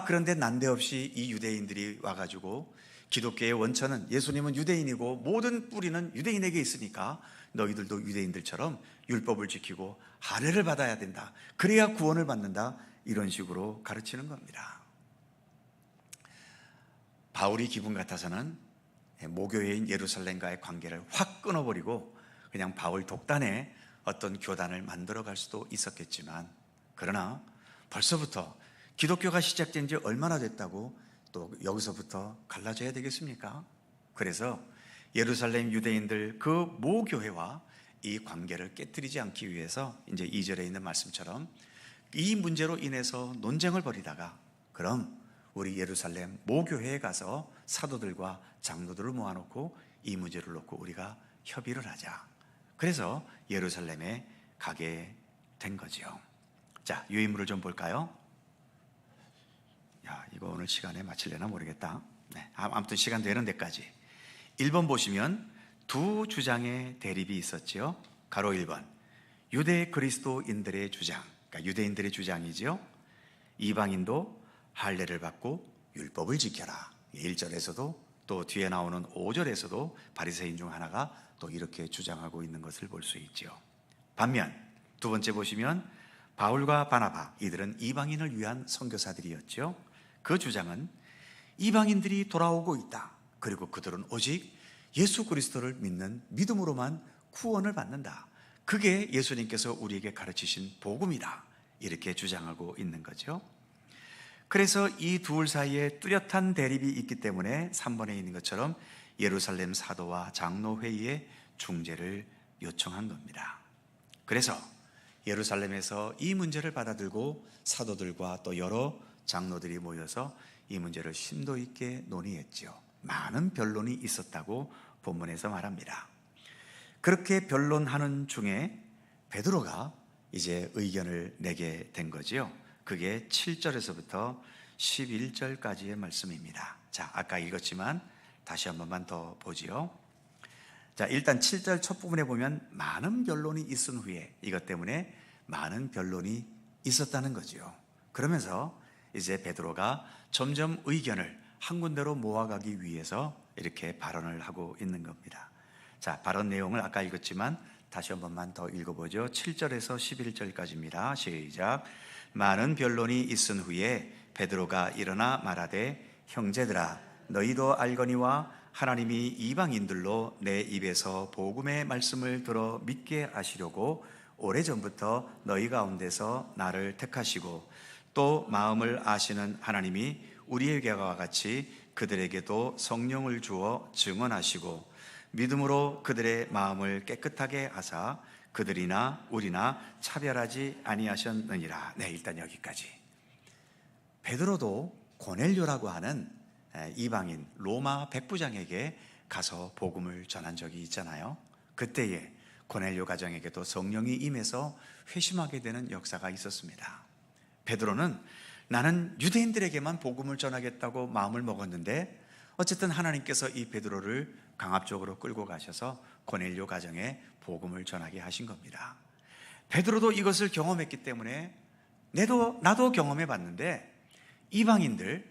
그런데 난데없이 이 유대인들이 와가지고 기독교의 원천은 예수님은 유대인이고 모든 뿌리는 유대인에게 있으니까 너희들도 유대인들처럼 율법을 지키고 할례를 받아야 된다. 그래야 구원을 받는다. 이런 식으로 가르치는 겁니다. 바울이 기분 같아서는 모교회인 예루살렘과의 관계를 확 끊어버리고 그냥 바울 독단의 어떤 교단을 만들어갈 수도 있었겠지만, 그러나 벌써부터 기독교가 시작된 지 얼마나 됐다고 또 여기서부터 갈라져야 되겠습니까? 그래서 예루살렘 유대인들 그 모교회와 이 관계를 깨뜨리지 않기 위해서 이제 2절에 있는 말씀처럼 이 문제로 인해서 논쟁을 벌이다가, 그럼 우리 예루살렘 모교회에 가서 사도들과 장로들을 모아놓고 이 문제를 놓고 우리가 협의를 하자. 그래서 예루살렘에 가게 된 거죠. 자, 유인물을 좀 볼까요? 이거 오늘 시간에 마치려나 모르겠다. 네, 아무튼 시간 되는 데까지. 1번 보시면 두 주장의 대립이 있었죠. 가로 1번, 유대 그리스도인들의 주장, 그러니까 유대인들의 주장이지요. 이방인도 할례를 받고 율법을 지켜라. 1절에서도 또 뒤에 나오는 5절에서도 바리새인 중 하나가 또 이렇게 주장하고 있는 것을 볼 수 있죠. 반면 두 번째 보시면 바울과 바나바, 이들은 이방인을 위한 선교사들이었죠. 그 주장은 이방인들이 돌아오고 있다. 그리고 그들은 오직 예수 그리스도를 믿는 믿음으로만 구원을 받는다. 그게 예수님께서 우리에게 가르치신 복음이다. 이렇게 주장하고 있는 거죠. 그래서 이 둘 사이에 뚜렷한 대립이 있기 때문에 3번에 있는 것처럼 예루살렘 사도와 장로회의에 중재를 요청한 겁니다. 그래서 예루살렘에서 이 문제를 받아들고 사도들과 또 여러 장로들이 모여서 이 문제를 심도 있게 논의했죠. 많은 변론이 있었다고 본문에서 말합니다. 그렇게 변론하는 중에 베드로가 이제 의견을 내게 된 거지요. 그게 7절에서부터 11절까지의 말씀입니다. 자, 아까 읽었지만 다시 한 번만 더 보지요. 자, 일단 7절 첫 부분에 보면 많은 변론이 있은 후에, 이것 때문에 많은 변론이 있었다는 거지요. 그러면서 이제 베드로가 점점 의견을 한 군데로 모아가기 위해서 이렇게 발언을 하고 있는 겁니다. 자, 발언 내용을 아까 읽었지만 다시 한 번만 더 읽어보죠. 7절에서 11절까지입니다. 시작. 많은 변론이 있은 후에 베드로가 일어나 말하되, 형제들아, 너희도 알거니와 하나님이 이방인들로 내 입에서 복음의 말씀을 들어 믿게 하시려고 오래전부터 너희 가운데서 나를 택하시고 또 마음을 아시는 하나님이 우리에게와 같이 그들에게도 성령을 주어 증언하시고 믿음으로 그들의 마음을 깨끗하게 하사 그들이나 우리나 차별하지 아니하셨느니라. 네, 일단 여기까지. 베드로도 고넬료라고 하는 이방인 로마 백부장에게 가서 복음을 전한 적이 있잖아요. 그때에 고넬료 가정에게도 성령이 임해서 회심하게 되는 역사가 있었습니다. 베드로는 나는 유대인들에게만 복음을 전하겠다고 마음을 먹었는데 어쨌든 하나님께서 이 베드로를 강압적으로 끌고 가셔서 고넬료 가정에 복음을 전하게 하신 겁니다. 베드로도 이것을 경험했기 때문에 나도 경험해 봤는데, 이방인들,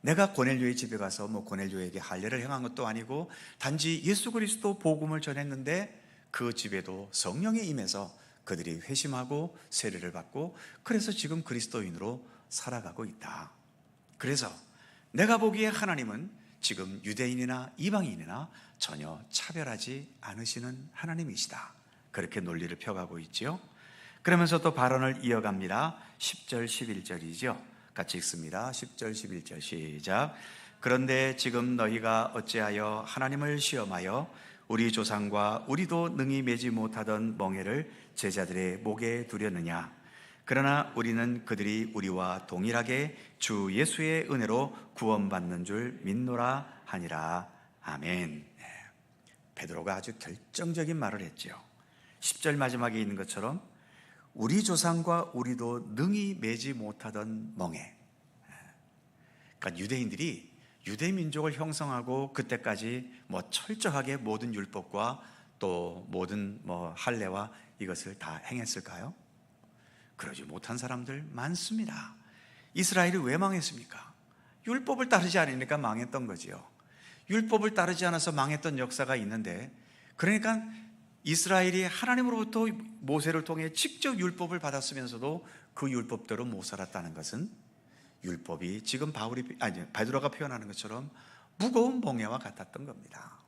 내가 고넬료의 집에 가서 고넬료에게 할례를 행한 것도 아니고 단지 예수 그리스도 복음을 전했는데 그 집에도 성령이 임해서 그들이 회심하고 세례를 받고 그래서 지금 그리스도인으로 살아가고 있다. 그래서 내가 보기에 하나님은 지금 유대인이나 이방인이나 전혀 차별하지 않으시는 하나님이시다. 그렇게 논리를 펴가고 있죠. 그러면서 또 발언을 이어갑니다. 10절 11절이죠. 같이 읽습니다. 10절 11절 시작. 그런데 지금 너희가 어찌하여 하나님을 시험하여 우리 조상과 우리도 능히 매지 못하던 멍에를 제자들의 목에 두렸느냐. 그러나 우리는 그들이 우리와 동일하게 주 예수의 은혜로 구원받는 줄 믿노라 하니라. 아멘. 베드로가 아주 결정적인 말을 했죠. 10절 마지막에 있는 것처럼 우리 조상과 우리도 능히 매지 못하던 멍에. 그러니까 유대인들이 유대 민족을 형성하고 그때까지 철저하게 모든 율법과 또 모든 할례와 이것을 다 행했을까요? 그러지 못한 사람들 많습니다. 이스라엘이 왜 망했습니까? 율법을 따르지 않으니까 망했던 거지요. 율법을 따르지 않아서 망했던 역사가 있는데, 그러니까 이스라엘이 하나님으로부터 모세를 통해 직접 율법을 받았으면서도 그 율법대로 못 살았다는 것은 율법이 지금 베드로가 표현하는 것처럼 무거운 멍에와 같았던 겁니다.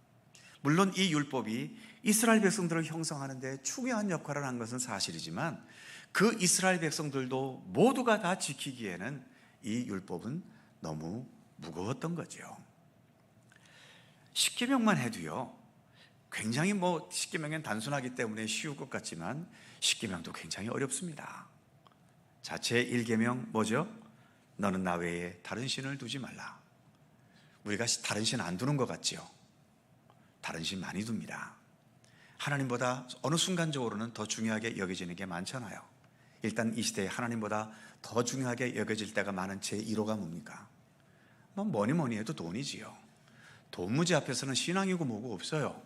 물론 이 율법이 이스라엘 백성들을 형성하는데 중요한 역할을 한 것은 사실이지만 그 이스라엘 백성들도 모두가 다 지키기에는 이 율법은 너무 무거웠던 거죠. 십계명만 해도요, 굉장히 십계명은 단순하기 때문에 쉬울 것 같지만 십계명도 굉장히 어렵습니다. 자, 제1계명 뭐죠? 너는 나 외에 다른 신을 두지 말라. 우리가 다른 신 안 두는 것 같지요? 다른 신 많이 둡니다. 하나님보다 어느 순간적으로는 더 중요하게 여겨지는 게 많잖아요. 일단 이 시대에 하나님보다 더 중요하게 여겨질 때가 많은 제1호가 뭡니까? 뭐니 해도 돈이지요. 돈 문제 앞에서는 신앙이고 뭐고 없어요.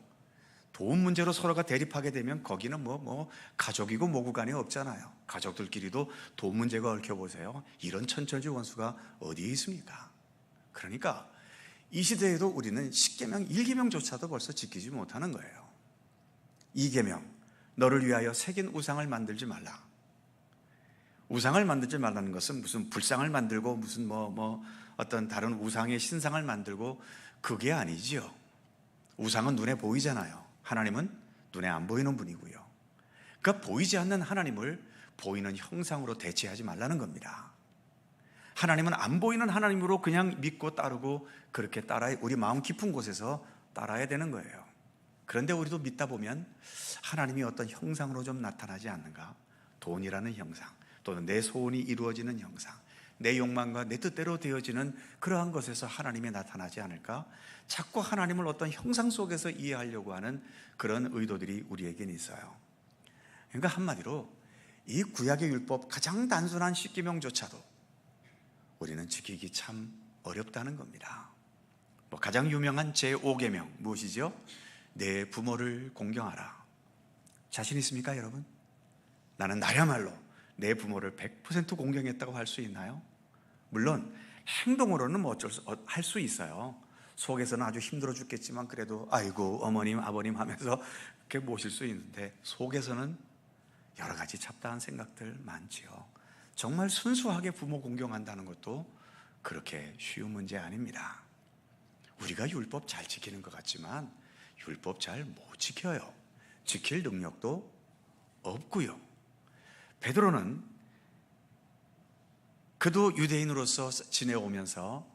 돈 문제로 서로가 대립하게 되면 거기는 뭐 가족이고 뭐고 간이 없잖아요. 가족들끼리도 돈 문제가 얽혀보세요. 이런 천철지 원수가 어디에 있습니까? 그러니까 이 시대에도 우리는 10계명, 1계명조차도 벌써 지키지 못하는 거예요. 2계명, 너를 위하여 새긴 우상을 만들지 말라. 우상을 만들지 말라는 것은 무슨 불상을 만들고 무슨 어떤 다른 우상의 신상을 만들고 그게 아니지요. 우상은 눈에 보이잖아요. 하나님은 눈에 안 보이는 분이고요. 그러니까 보이지 않는 하나님을 보이는 형상으로 대체하지 말라는 겁니다. 하나님은 안 보이는 하나님으로 그냥 믿고 따르고 그렇게 따라야, 우리 마음 깊은 곳에서 따라야 되는 거예요. 그런데 우리도 믿다 보면 하나님이 어떤 형상으로 좀 나타나지 않는가? 돈이라는 형상, 또는 내 소원이 이루어지는 형상, 내 욕망과 내 뜻대로 되어지는 그러한 것에서 하나님이 나타나지 않을까? 자꾸 하나님을 어떤 형상 속에서 이해하려고 하는 그런 의도들이 우리에게는 있어요. 그러니까 한마디로 이 구약의 율법 가장 단순한 10계명조차도 우리는 지키기 참 어렵다는 겁니다. 가장 유명한 제5계명 무엇이죠? 내 부모를 공경하라. 자신 있습니까, 여러분? 나는 나야말로 내 부모를 100% 공경했다고 할 수 있나요? 물론 행동으로는 할 수 있어요. 속에서는 아주 힘들어 죽겠지만 그래도 아이고 어머님 아버님 하면서 그렇게 모실 수 있는데 속에서는 여러 가지 잡다한 생각들 많지요. 정말 순수하게 부모 공경한다는 것도 그렇게 쉬운 문제 아닙니다. 우리가 율법 잘 지키는 것 같지만 율법 잘 못 지켜요. 지킬 능력도 없고요. 베드로는 그도 유대인으로서 지내오면서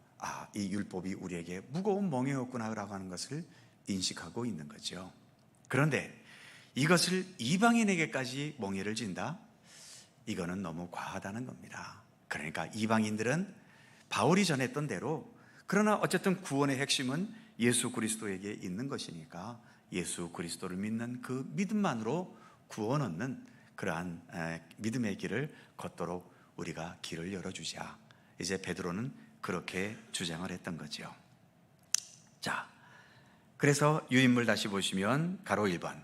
이 율법이 우리에게 무거운 멍에였구나라고 하는 것을 인식하고 있는 거죠. 그런데 이것을 이방인에게까지 멍에를 진다? 이거는 너무 과하다는 겁니다. 그러니까 이방인들은 바울이 전했던 대로, 그러나 어쨌든 구원의 핵심은 예수 그리스도에게 있는 것이니까 예수 그리스도를 믿는 그 믿음만으로 구원 얻는 그러한 믿음의 길을 걷도록 우리가 길을 열어주자. 이제 베드로는 그렇게 주장을 했던 거죠. 자, 그래서 유인물 다시 보시면 가로 1번,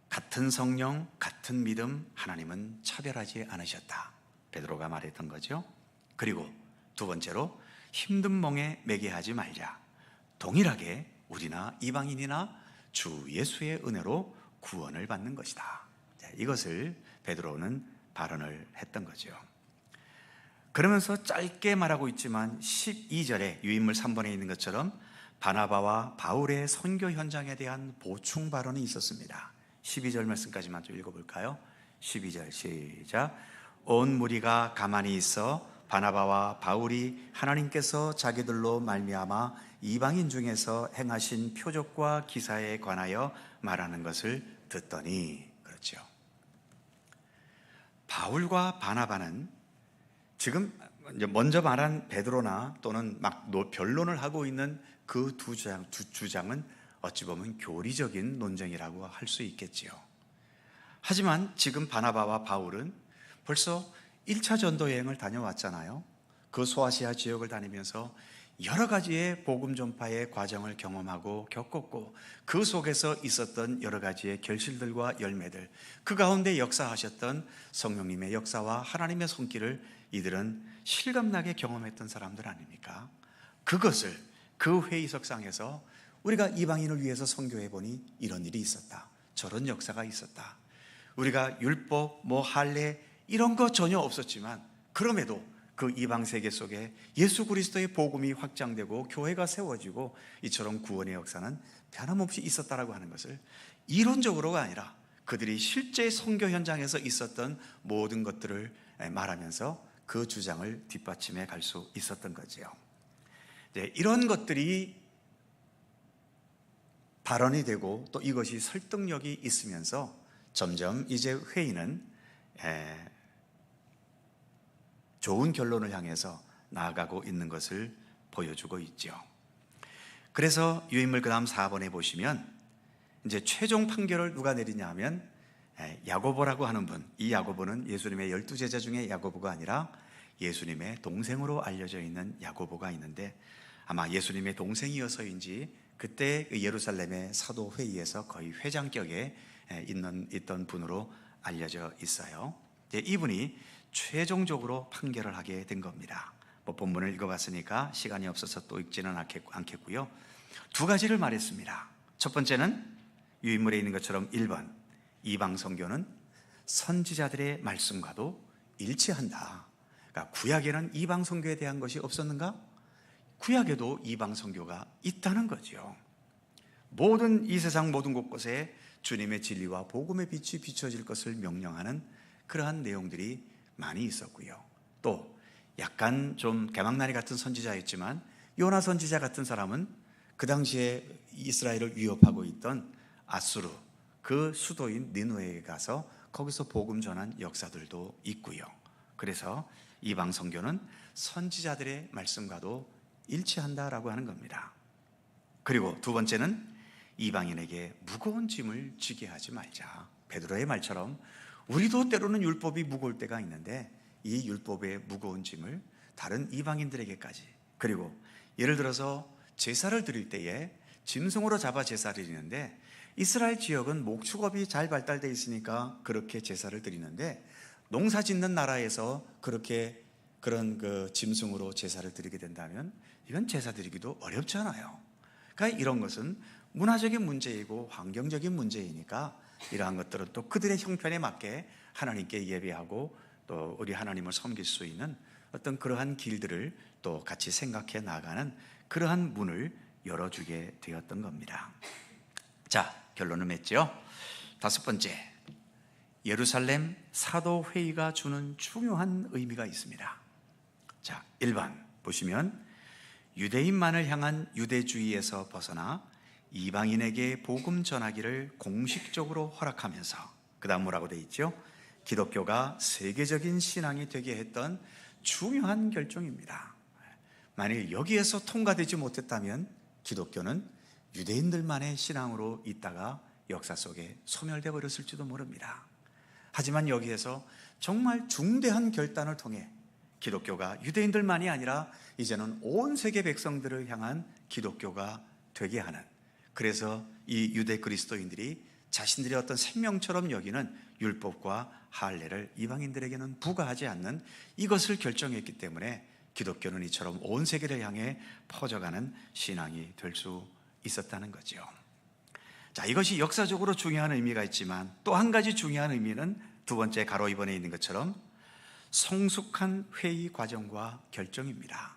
같은 성령, 같은 믿음, 하나님은 차별하지 않으셨다. 베드로가 말했던 거죠. 그리고 두 번째로, 힘든 멍에 매게 하지 말자. 동일하게 우리나 이방인이나 주 예수의 은혜로 구원을 받는 것이다. 이것을 베드로는 발언을 했던 거죠. 그러면서 짧게 말하고 있지만 12절에 유인물 3번에 있는 것처럼 바나바와 바울의 선교 현장에 대한 보충 발언이 있었습니다. 12절 말씀까지만 좀 읽어볼까요? 12절 시작. 온 무리가 가만히 있어 바나바와 바울이 하나님께서 자기들로 말미암아 이방인 중에서 행하신 표적과 기사에 관하여 말하는 것을 듣더니, 그렇죠. 바울과 바나바는 지금 먼저 말한 베드로나 또는 막 변론을 하고 있는 그 두 주장은 어찌 보면 교리적인 논쟁이라고 할 수 있겠지요. 하지만 지금 바나바와 바울은 벌써 1차 전도 여행을 다녀왔잖아요. 그 소아시아 지역을 다니면서 여러 가지의 복음 전파의 과정을 경험하고 겪었고, 그 속에서 있었던 여러 가지의 결실들과 열매들, 그 가운데 역사하셨던 성령님의 역사와 하나님의 손길을 이들은 실감나게 경험했던 사람들 아닙니까? 그것을 그 회의석상에서 우리가 이방인을 위해서 선교해 보니 이런 일이 있었다, 저런 역사가 있었다, 우리가 율법, 할례 이런 거 전혀 없었지만 그럼에도 그 이방 세계 속에 예수 그리스도의 복음이 확장되고 교회가 세워지고 이처럼 구원의 역사는 변함없이 있었다라고 하는 것을 이론적으로가 아니라 그들이 실제 선교 현장에서 있었던 모든 것들을 말하면서 그 주장을 뒷받침해 갈 수 있었던 거지요. 이런 것들이 발언이 되고 또 이것이 설득력이 있으면서 점점 이제 회의는 좋은 결론을 향해서 나아가고 있는 것을 보여주고 있죠. 그래서 유인물 그 다음 4번에 보시면 이제 최종 판결을 누가 내리냐 하면 야고보라고 하는 분, 이 야고보는 예수님의 12제자 중에 야고보가 아니라 예수님의 동생으로 알려져 있는 야고보가 있는데 아마 예수님의 동생이어서인지 그때 그 예루살렘의 사도회의에서 거의 회장격에 있던 분으로 알려져 있어요. 이분이 최종적으로 판결을 하게 된 겁니다. 본문을 읽어봤으니까 시간이 없어서 또 읽지는 않겠고요. 두 가지를 말했습니다. 첫 번째는 유인물에 있는 것처럼 1번, 이방 선교는 선지자들의 말씀과도 일치한다. 그러니까 구약에는 이방 선교에 대한 것이 없었는가? 구약에도 이방 선교가 있다는 거죠. 이 세상 모든 곳곳에 주님의 진리와 복음의 빛이 비춰질 것을 명령하는 그러한 내용들이 많이 있었고요. 또 약간 좀 개망나니 같은 선지자였지만 요나 선지자 같은 사람은 그 당시에 이스라엘을 위협하고 있던 아수르 그 수도인 니느웨에 가서 거기서 복음 전한 역사들도 있고요. 그래서 이방 선교는 선지자들의 말씀과도 일치한다라고 하는 겁니다. 그리고 두 번째는 이방인에게 무거운 짐을 지게 하지 말자. 베드로의 말처럼 우리도 때로는 율법이 무거울 때가 있는데 이 율법의 무거운 짐을 다른 이방인들에게까지, 그리고 예를 들어서 제사를 드릴 때에 짐승으로 잡아 제사를 드리는데 이스라엘 지역은 목축업이 잘 발달되어 있으니까 그렇게 제사를 드리는데 농사 짓는 나라에서 그렇게 그런 그 짐승으로 제사를 드리게 된다면 이건 제사 드리기도 어렵잖아요. 그러니까 이런 것은 문화적인 문제이고 환경적인 문제이니까 이러한 것들은 또 그들의 형편에 맞게 하나님께 예배하고 또 우리 하나님을 섬길 수 있는 어떤 그러한 길들을 또 같이 생각해 나가는 그러한 문을 열어주게 되었던 겁니다. 자, 결론을 맺죠. 다섯 번째, 예루살렘 사도회의가 주는 중요한 의미가 있습니다. 자, 1번 보시면 유대인만을 향한 유대주의에서 벗어나 이방인에게 복음 전하기를 공식적으로 허락하면서, 그 다음 뭐라고 되어 있죠? 기독교가 세계적인 신앙이 되게 했던 중요한 결정입니다. 만일 여기에서 통과되지 못했다면 기독교는 유대인들만의 신앙으로 있다가 역사 속에 소멸되어 버렸을지도 모릅니다. 하지만 여기에서 정말 중대한 결단을 통해 기독교가 유대인들만이 아니라 이제는 온 세계 백성들을 향한 기독교가 되게 하는, 그래서 이 유대 그리스도인들이 자신들의 어떤 생명처럼 여기는 율법과 할례를 이방인들에게는 부과하지 않는 이것을 결정했기 때문에 기독교는 이처럼 온 세계를 향해 퍼져가는 신앙이 될 수 있었다는 거죠. 자, 이것이 역사적으로 중요한 의미가 있지만 또 한 가지 중요한 의미는 두 번째 가로 2번에 있는 것처럼 성숙한 회의 과정과 결정입니다.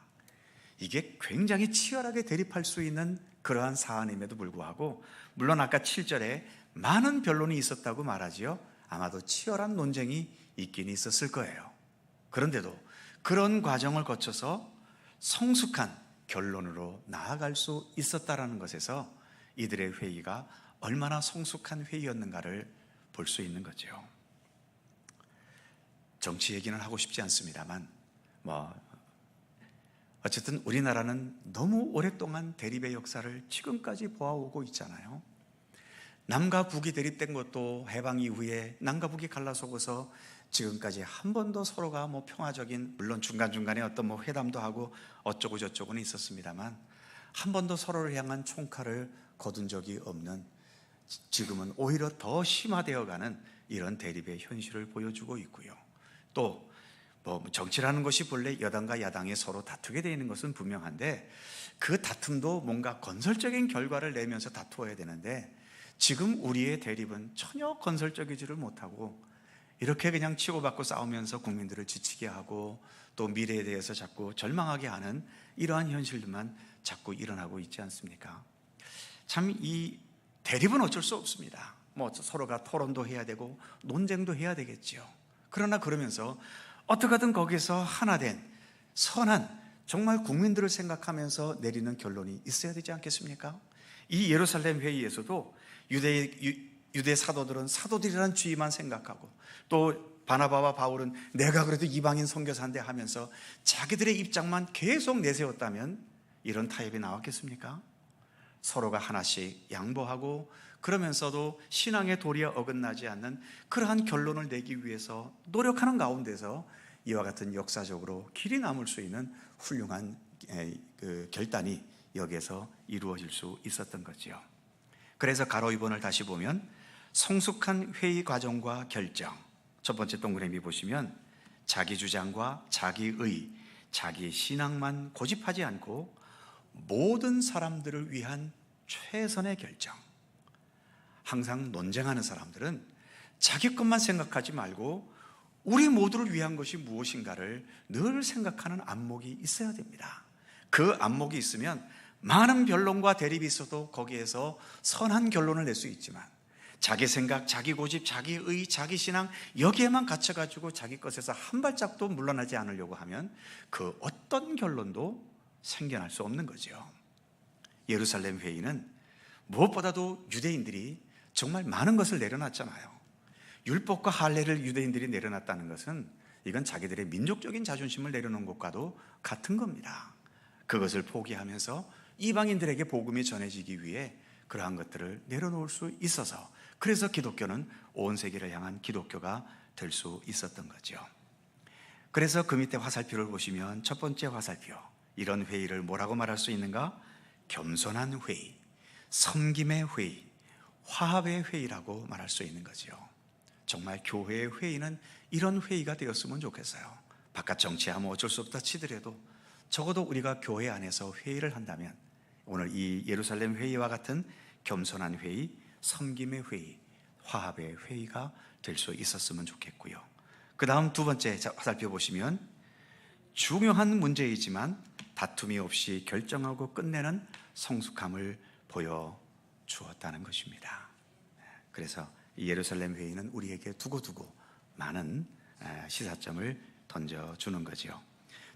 이게 굉장히 치열하게 대립할 수 있는 그러한 사안임에도 불구하고, 물론 아까 7절에 많은 변론이 있었다고 말하지요. 아마도 치열한 논쟁이 있긴 있었을 거예요. 그런데도 그런 과정을 거쳐서 성숙한 결론으로 나아갈 수 있었다라는 것에서 이들의 회의가 얼마나 성숙한 회의였는가를 볼 수 있는 거죠. 정치 얘기는 하고 싶지 않습니다만 어쨌든 우리나라는 너무 오랫동안 대립의 역사를 지금까지 보아오고 있잖아요. 남과 북이 대립된 것도 해방 이후에 남과 북이 갈라서고서 지금까지 한 번도 서로가 평화적인, 물론 중간중간에 어떤 회담도 하고 어쩌고 저쩌고는 있었습니다만 한 번도 서로를 향한 총칼을 거둔 적이 없는, 지금은 오히려 더 심화되어가는 이런 대립의 현실을 보여주고 있고요. 또 정치라는 것이 본래 여당과 야당이 서로 다투게 되어 있는 것은 분명한데 그 다툼도 뭔가 건설적인 결과를 내면서 다투어야 되는데 지금 우리의 대립은 전혀 건설적이지를 못하고 이렇게 그냥 치고받고 싸우면서 국민들을 지치게 하고 또 미래에 대해서 자꾸 절망하게 하는 이러한 현실들만 자꾸 일어나고 있지 않습니까? 참 이 대립은 어쩔 수 없습니다. 서로가 토론도 해야 되고 논쟁도 해야 되겠죠. 그러나 그러면서 어떻게든 거기서 하나 된 선한, 정말 국민들을 생각하면서 내리는 결론이 있어야 되지 않겠습니까? 이 예루살렘 회의에서도 유대 사도들은 사도들이라는 주의만 생각하고 또 바나바와 바울은 내가 그래도 이방인 선교사인데 하면서 자기들의 입장만 계속 내세웠다면 이런 타협이 나왔겠습니까? 서로가 하나씩 양보하고 그러면서도 신앙의 도리에 어긋나지 않는 그러한 결론을 내기 위해서 노력하는 가운데서 이와 같은 역사적으로 길이 남을 수 있는 훌륭한 결단이 여기에서 이루어질 수 있었던 거지요. 그래서 가로 2번을 다시 보면 성숙한 회의 과정과 결정, 첫 번째 동그라미 보시면 자기 주장과 자기의, 자기 신앙만 고집하지 않고 모든 사람들을 위한 최선의 결정. 항상 논쟁하는 사람들은 자기 것만 생각하지 말고 우리 모두를 위한 것이 무엇인가를 늘 생각하는 안목이 있어야 됩니다. 그 안목이 있으면 많은 변론과 대립이 있어도 거기에서 선한 결론을 낼 수 있지만 자기 생각, 자기 고집, 자기의, 자기 신앙 여기에만 갇혀가지고 자기 것에서 한 발짝도 물러나지 않으려고 하면 그 어떤 결론도 생겨날 수 없는 거죠. 예루살렘 회의는 무엇보다도 유대인들이 정말 많은 것을 내려놨잖아요. 율법과 할례를 유대인들이 내려놨다는 것은 이건 자기들의 민족적인 자존심을 내려놓은 것과도 같은 겁니다. 그것을 포기하면서 이방인들에게 복음이 전해지기 위해 그러한 것들을 내려놓을 수 있어서, 그래서 기독교는 온 세계를 향한 기독교가 될 수 있었던 거죠. 그래서 그 밑에 화살표를 보시면 첫 번째 화살표, 이런 회의를 뭐라고 말할 수 있는가? 겸손한 회의, 섬김의 회의, 화합의 회의라고 말할 수 있는 거죠. 정말 교회의 회의는 이런 회의가 되었으면 좋겠어요. 바깥 정치하면 어쩔 수 없다 치더라도 적어도 우리가 교회 안에서 회의를 한다면 오늘 이 예루살렘 회의와 같은 겸손한 회의, 섬김의 회의, 화합의 회의가 될 수 있었으면 좋겠고요. 그 다음 두 번째 살펴보시면 중요한 문제이지만 다툼이 없이 결정하고 끝내는 성숙함을 보여주었다는 것입니다. 그래서 이 예루살렘 회의는 우리에게 두고두고 많은 시사점을 던져주는 거죠.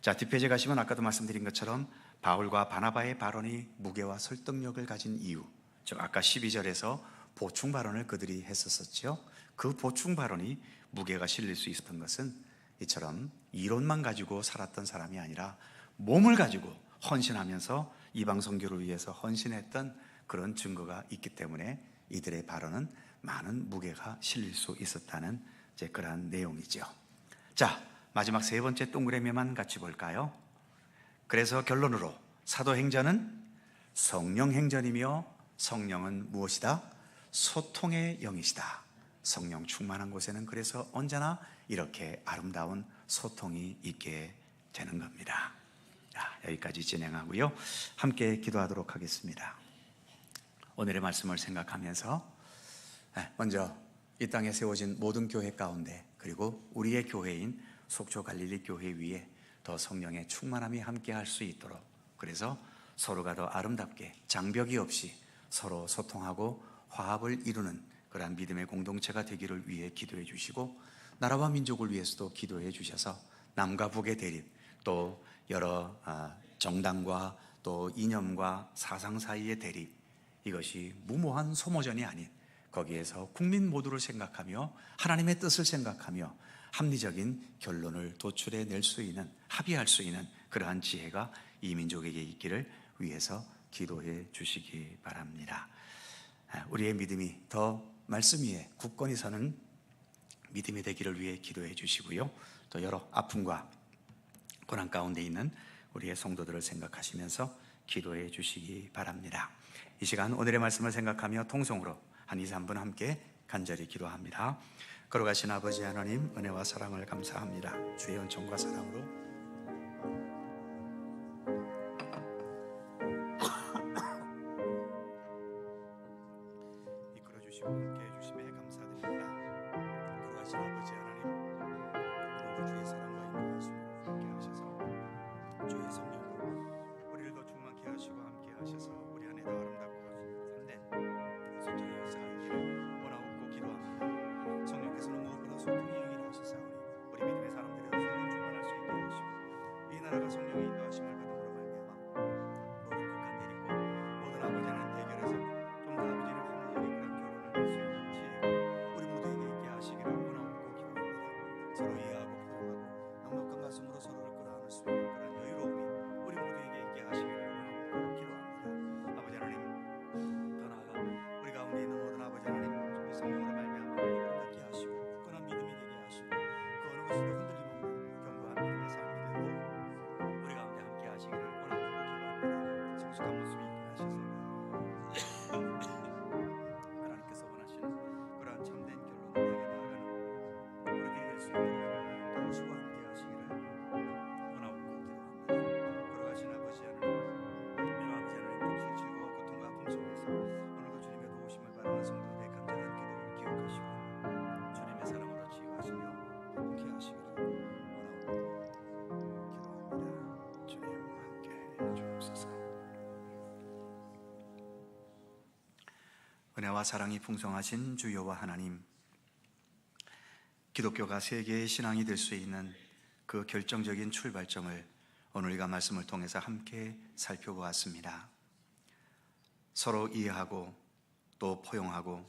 자, 뒷페이지에 가시면 아까도 말씀드린 것처럼 바울과 바나바의 발언이 무게와 설득력을 가진 이유, 즉 아까 12절에서 보충 발언을 그들이 했었었죠. 그 보충 발언이 무게가 실릴 수 있었던 것은 이처럼 이론만 가지고 살았던 사람이 아니라 몸을 가지고 헌신하면서 이방 선교를 위해서 헌신했던 그런 증거가 있기 때문에 이들의 발언은 많은 무게가 실릴 수 있었다는 이제 그러한 내용이죠. 자, 마지막 세 번째 동그라미만 같이 볼까요? 그래서 결론으로 사도행전은 성령 행전이며 성령은 무엇이다? 소통의 영이시다. 성령 충만한 곳에는 그래서 언제나 이렇게 아름다운 소통이 있게 되는 겁니다. 자, 여기까지 진행하고요. 함께 기도하도록 하겠습니다. 오늘의 말씀을 생각하면서 먼저 이 땅에 세워진 모든 교회 가운데 그리고 우리의 교회인 속초 갈릴리 교회 위에 더 성령의 충만함이 함께할 수 있도록, 그래서 서로가 더 아름답게 장벽이 없이 서로 소통하고 화합을 이루는 그러한 믿음의 공동체가 되기를 위해 기도해 주시고, 나라와 민족을 위해서도 기도해 주셔서 남과 북의 대립, 또 여러 정당과 또 이념과 사상 사이의 대립, 이것이 무모한 소모전이 아닌 거기에서 국민 모두를 생각하며 하나님의 뜻을 생각하며 합리적인 결론을 도출해낼 수 있는, 합의할 수 있는 그러한 지혜가 이 민족에게 있기를 위해서 기도해 주시기 바랍니다. 우리의 믿음이 더 말씀 위에 굳건히 서는 믿음이 되기를 위해 기도해 주시고요. 또 여러 아픔과 고난 가운데 있는 우리의 성도들을 생각하시면서 기도해 주시기 바랍니다. 이 시간 오늘의 말씀을 생각하며 통성으로 한 2, 3분 함께 간절히 기도합니다. 걸어가신 아버지 하나님, 은혜와 사랑을 감사합니다. 주의 은총과 사랑으로 이끌어 주시고 함께 해주심에 감사드립니다. 걸어가신 아버지 하나님, 오늘도 주의 사랑과 인도하심으로 함께 하셔서 주의 성령으로 우리를 더 충만케 하시고 함께 하셔서 우리 안에 더 아름답고 참된 성령의 역사가 있기를 원하옵고 기도합니다. 성령께서는 무엇보다 소통의 영이라 하시사오니 우리 믿음의 사람들이 더 성령 충만할 수 있게 하시고 이 나라가 성령의 인도하심을 받음으로 말미암아 모든 극한 대립과 모든 아버지 하나님 대결에서 좀 더 아버지 하나님 합리적인 그런 결론을 낼 수 있는 지혜가 우리 모두에게 있게 하시기를 원하옵고 기도합니다. 서로 이해하고 포용하고 넉넉한 가슴으로 서로를 끌어안을 수 있는 그런 여유로움이 우리 모두에게 있게 하시기를 원하옵고 기도합니다. 아버지 하나님, 더 나아가 우리 가운데 있는 모든 아버지 하나님, 주의 성령으로 말미암아 아름답게 하시고 굳건한 믿음이 되게 하시고 그 어느 것에도 흔들림 없는 견고한 믿음의 삶이 되도록 우리 가운데 함께 하시기를 원하옵고 기도합니다. 성숙한 모습 은혜와 사랑이 풍성하신 주 여호와 하나님, 기독교가 세계의 신앙이 될 수 있는 그 결정적인 출발점을 오늘과 말씀을 통해서 함께 살펴보았습니다. 서로 이해하고 또 포용하고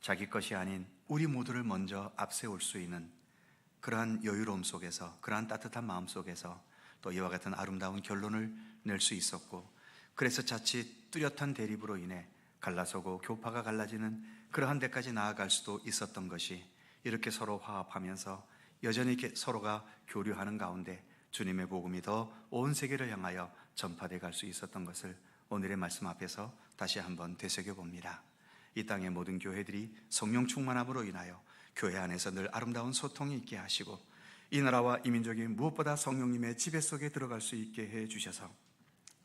자기 것이 아닌 우리 모두를 먼저 앞세울 수 있는 그러한 여유로움 속에서, 그러한 따뜻한 마음 속에서 또 이와 같은 아름다운 결론을 낼 수 있었고, 그래서 자칫 뚜렷한 대립으로 인해 갈라서고 교파가 갈라지는 그러한 데까지 나아갈 수도 있었던 것이, 이렇게 서로 화합하면서 여전히 서로가 교류하는 가운데 주님의 복음이 더 온 세계를 향하여 전파되어 갈 수 있었던 것을 오늘의 말씀 앞에서 다시 한번 되새겨 봅니다. 이 땅의 모든 교회들이 성령 충만함으로 인하여 교회 안에서 늘 아름다운 소통이 있게 하시고, 이 나라와 이 민족이 무엇보다 성령님의 지배 속에 들어갈 수 있게 해 주셔서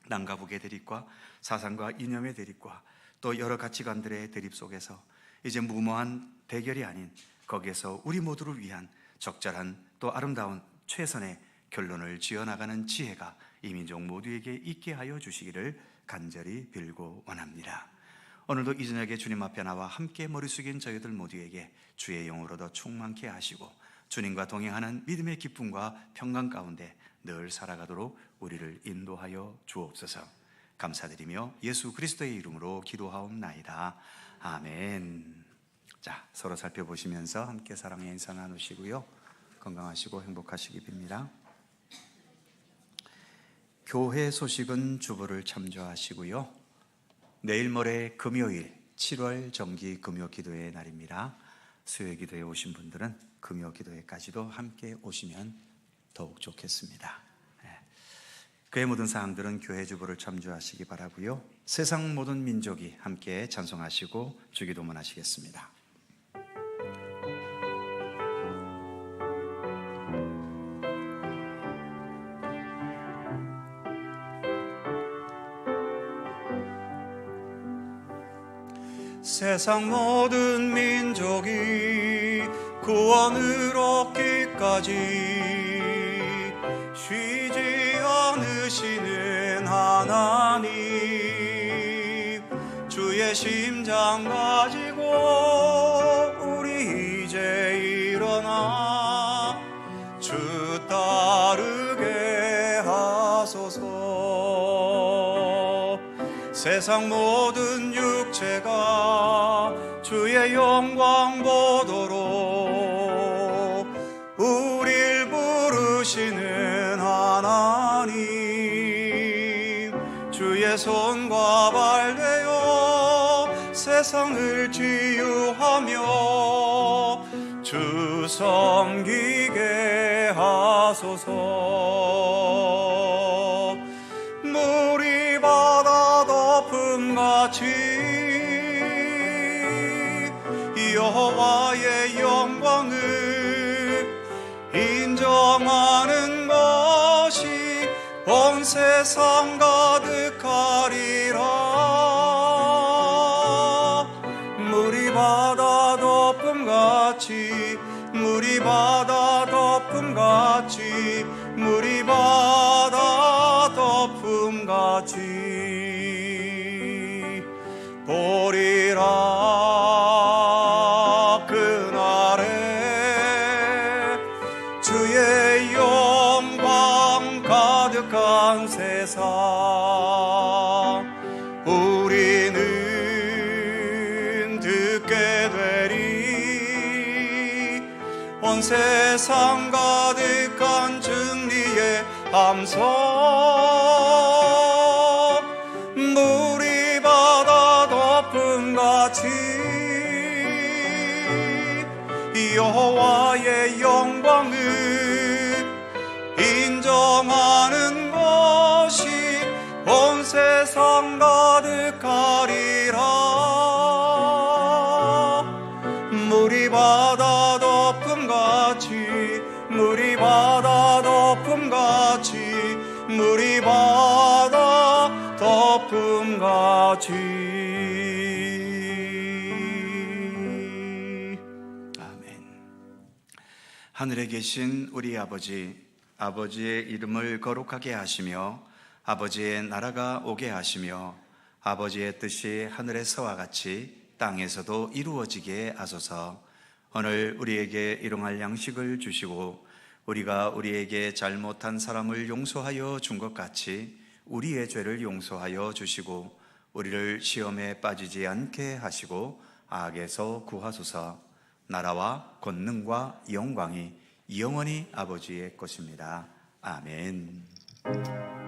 남과 북의 대립과 사상과 이념의 대립과 또 여러 가치관들의 대립 속에서 이제 무모한 대결이 아닌 거기에서 우리 모두를 위한 적절한 또 아름다운 최선의 결론을 지어나가는 지혜가 이 민족 모두에게 있게 하여 주시기를 간절히 빌고 원합니다. 오늘도 이 저녁에 주님 앞에 나와 함께 머리 숙인 저희들 모두에게 주의 영으로 더 충만케 하시고 주님과 동행하는 믿음의 기쁨과 평강 가운데 늘 살아가도록 우리를 인도하여 주옵소서. 감사드리며 예수 그리스도의 이름으로 기도하옵나이다. 아멘. 자, 서로 살펴보시면서 함께 사랑의 인사 나누시고요, 건강하시고 행복하시기 빕니다. 교회 소식은 주보를 참조하시고요, 내일 모레 금요일 7월 정기 금요 기도회 날입니다. 수요 기도에 오신 분들은 금요 기도회까지도 함께 오시면 더욱 좋겠습니다. 그의 모든 사항들은 교회 주보를 참조하시기 바라고요. 세상 모든 민족이 함께 찬송하시고 주기도문 하시겠습니다. 세상 모든 민족이 구원을 얻기까지 쉬지 않으시는 하나님, 주의 심장 가지고 우리 이제 일어나 주 따르게 하소서. 세상 모든 육체가 주의 영광 보도록 우릴 부르시는 하나님, 주의 손과 발 되어 세상을 치유하며 주 섬기게 하소서. 물이 바다 덮음같이 여호와의 영광을 인정하는 것이 온 세상 가득하리라. 물이 바다 덮음같이, 물이 바다 덮음같이, 물이 바다 덮음같이 보리라. 주의 영광 가득한 세상, 우리는 듣게 되리. 온 세상 가득한 진리의 함성, 물이 바다 덮음같이 여호와의 영광을 인정하는 것이 온 세상 가득하리라. 물이 바다 덮음같이, 물이 바다 덮음같이, 물이 바다 덮음같이. 하늘에 계신 우리 아버지, 아버지의 이름을 거룩하게 하시며 아버지의 나라가 오게 하시며 아버지의 뜻이 하늘에서와 같이 땅에서도 이루어지게 하소서. 오늘 우리에게 일용할 양식을 주시고 우리가 우리에게 잘못한 사람을 용서하여 준 것 같이 우리의 죄를 용서하여 주시고 우리를 시험에 빠지지 않게 하시고 악에서 구하소서. 나라와 권능과 영광이 영원히 아버지의 것입니다. 아멘.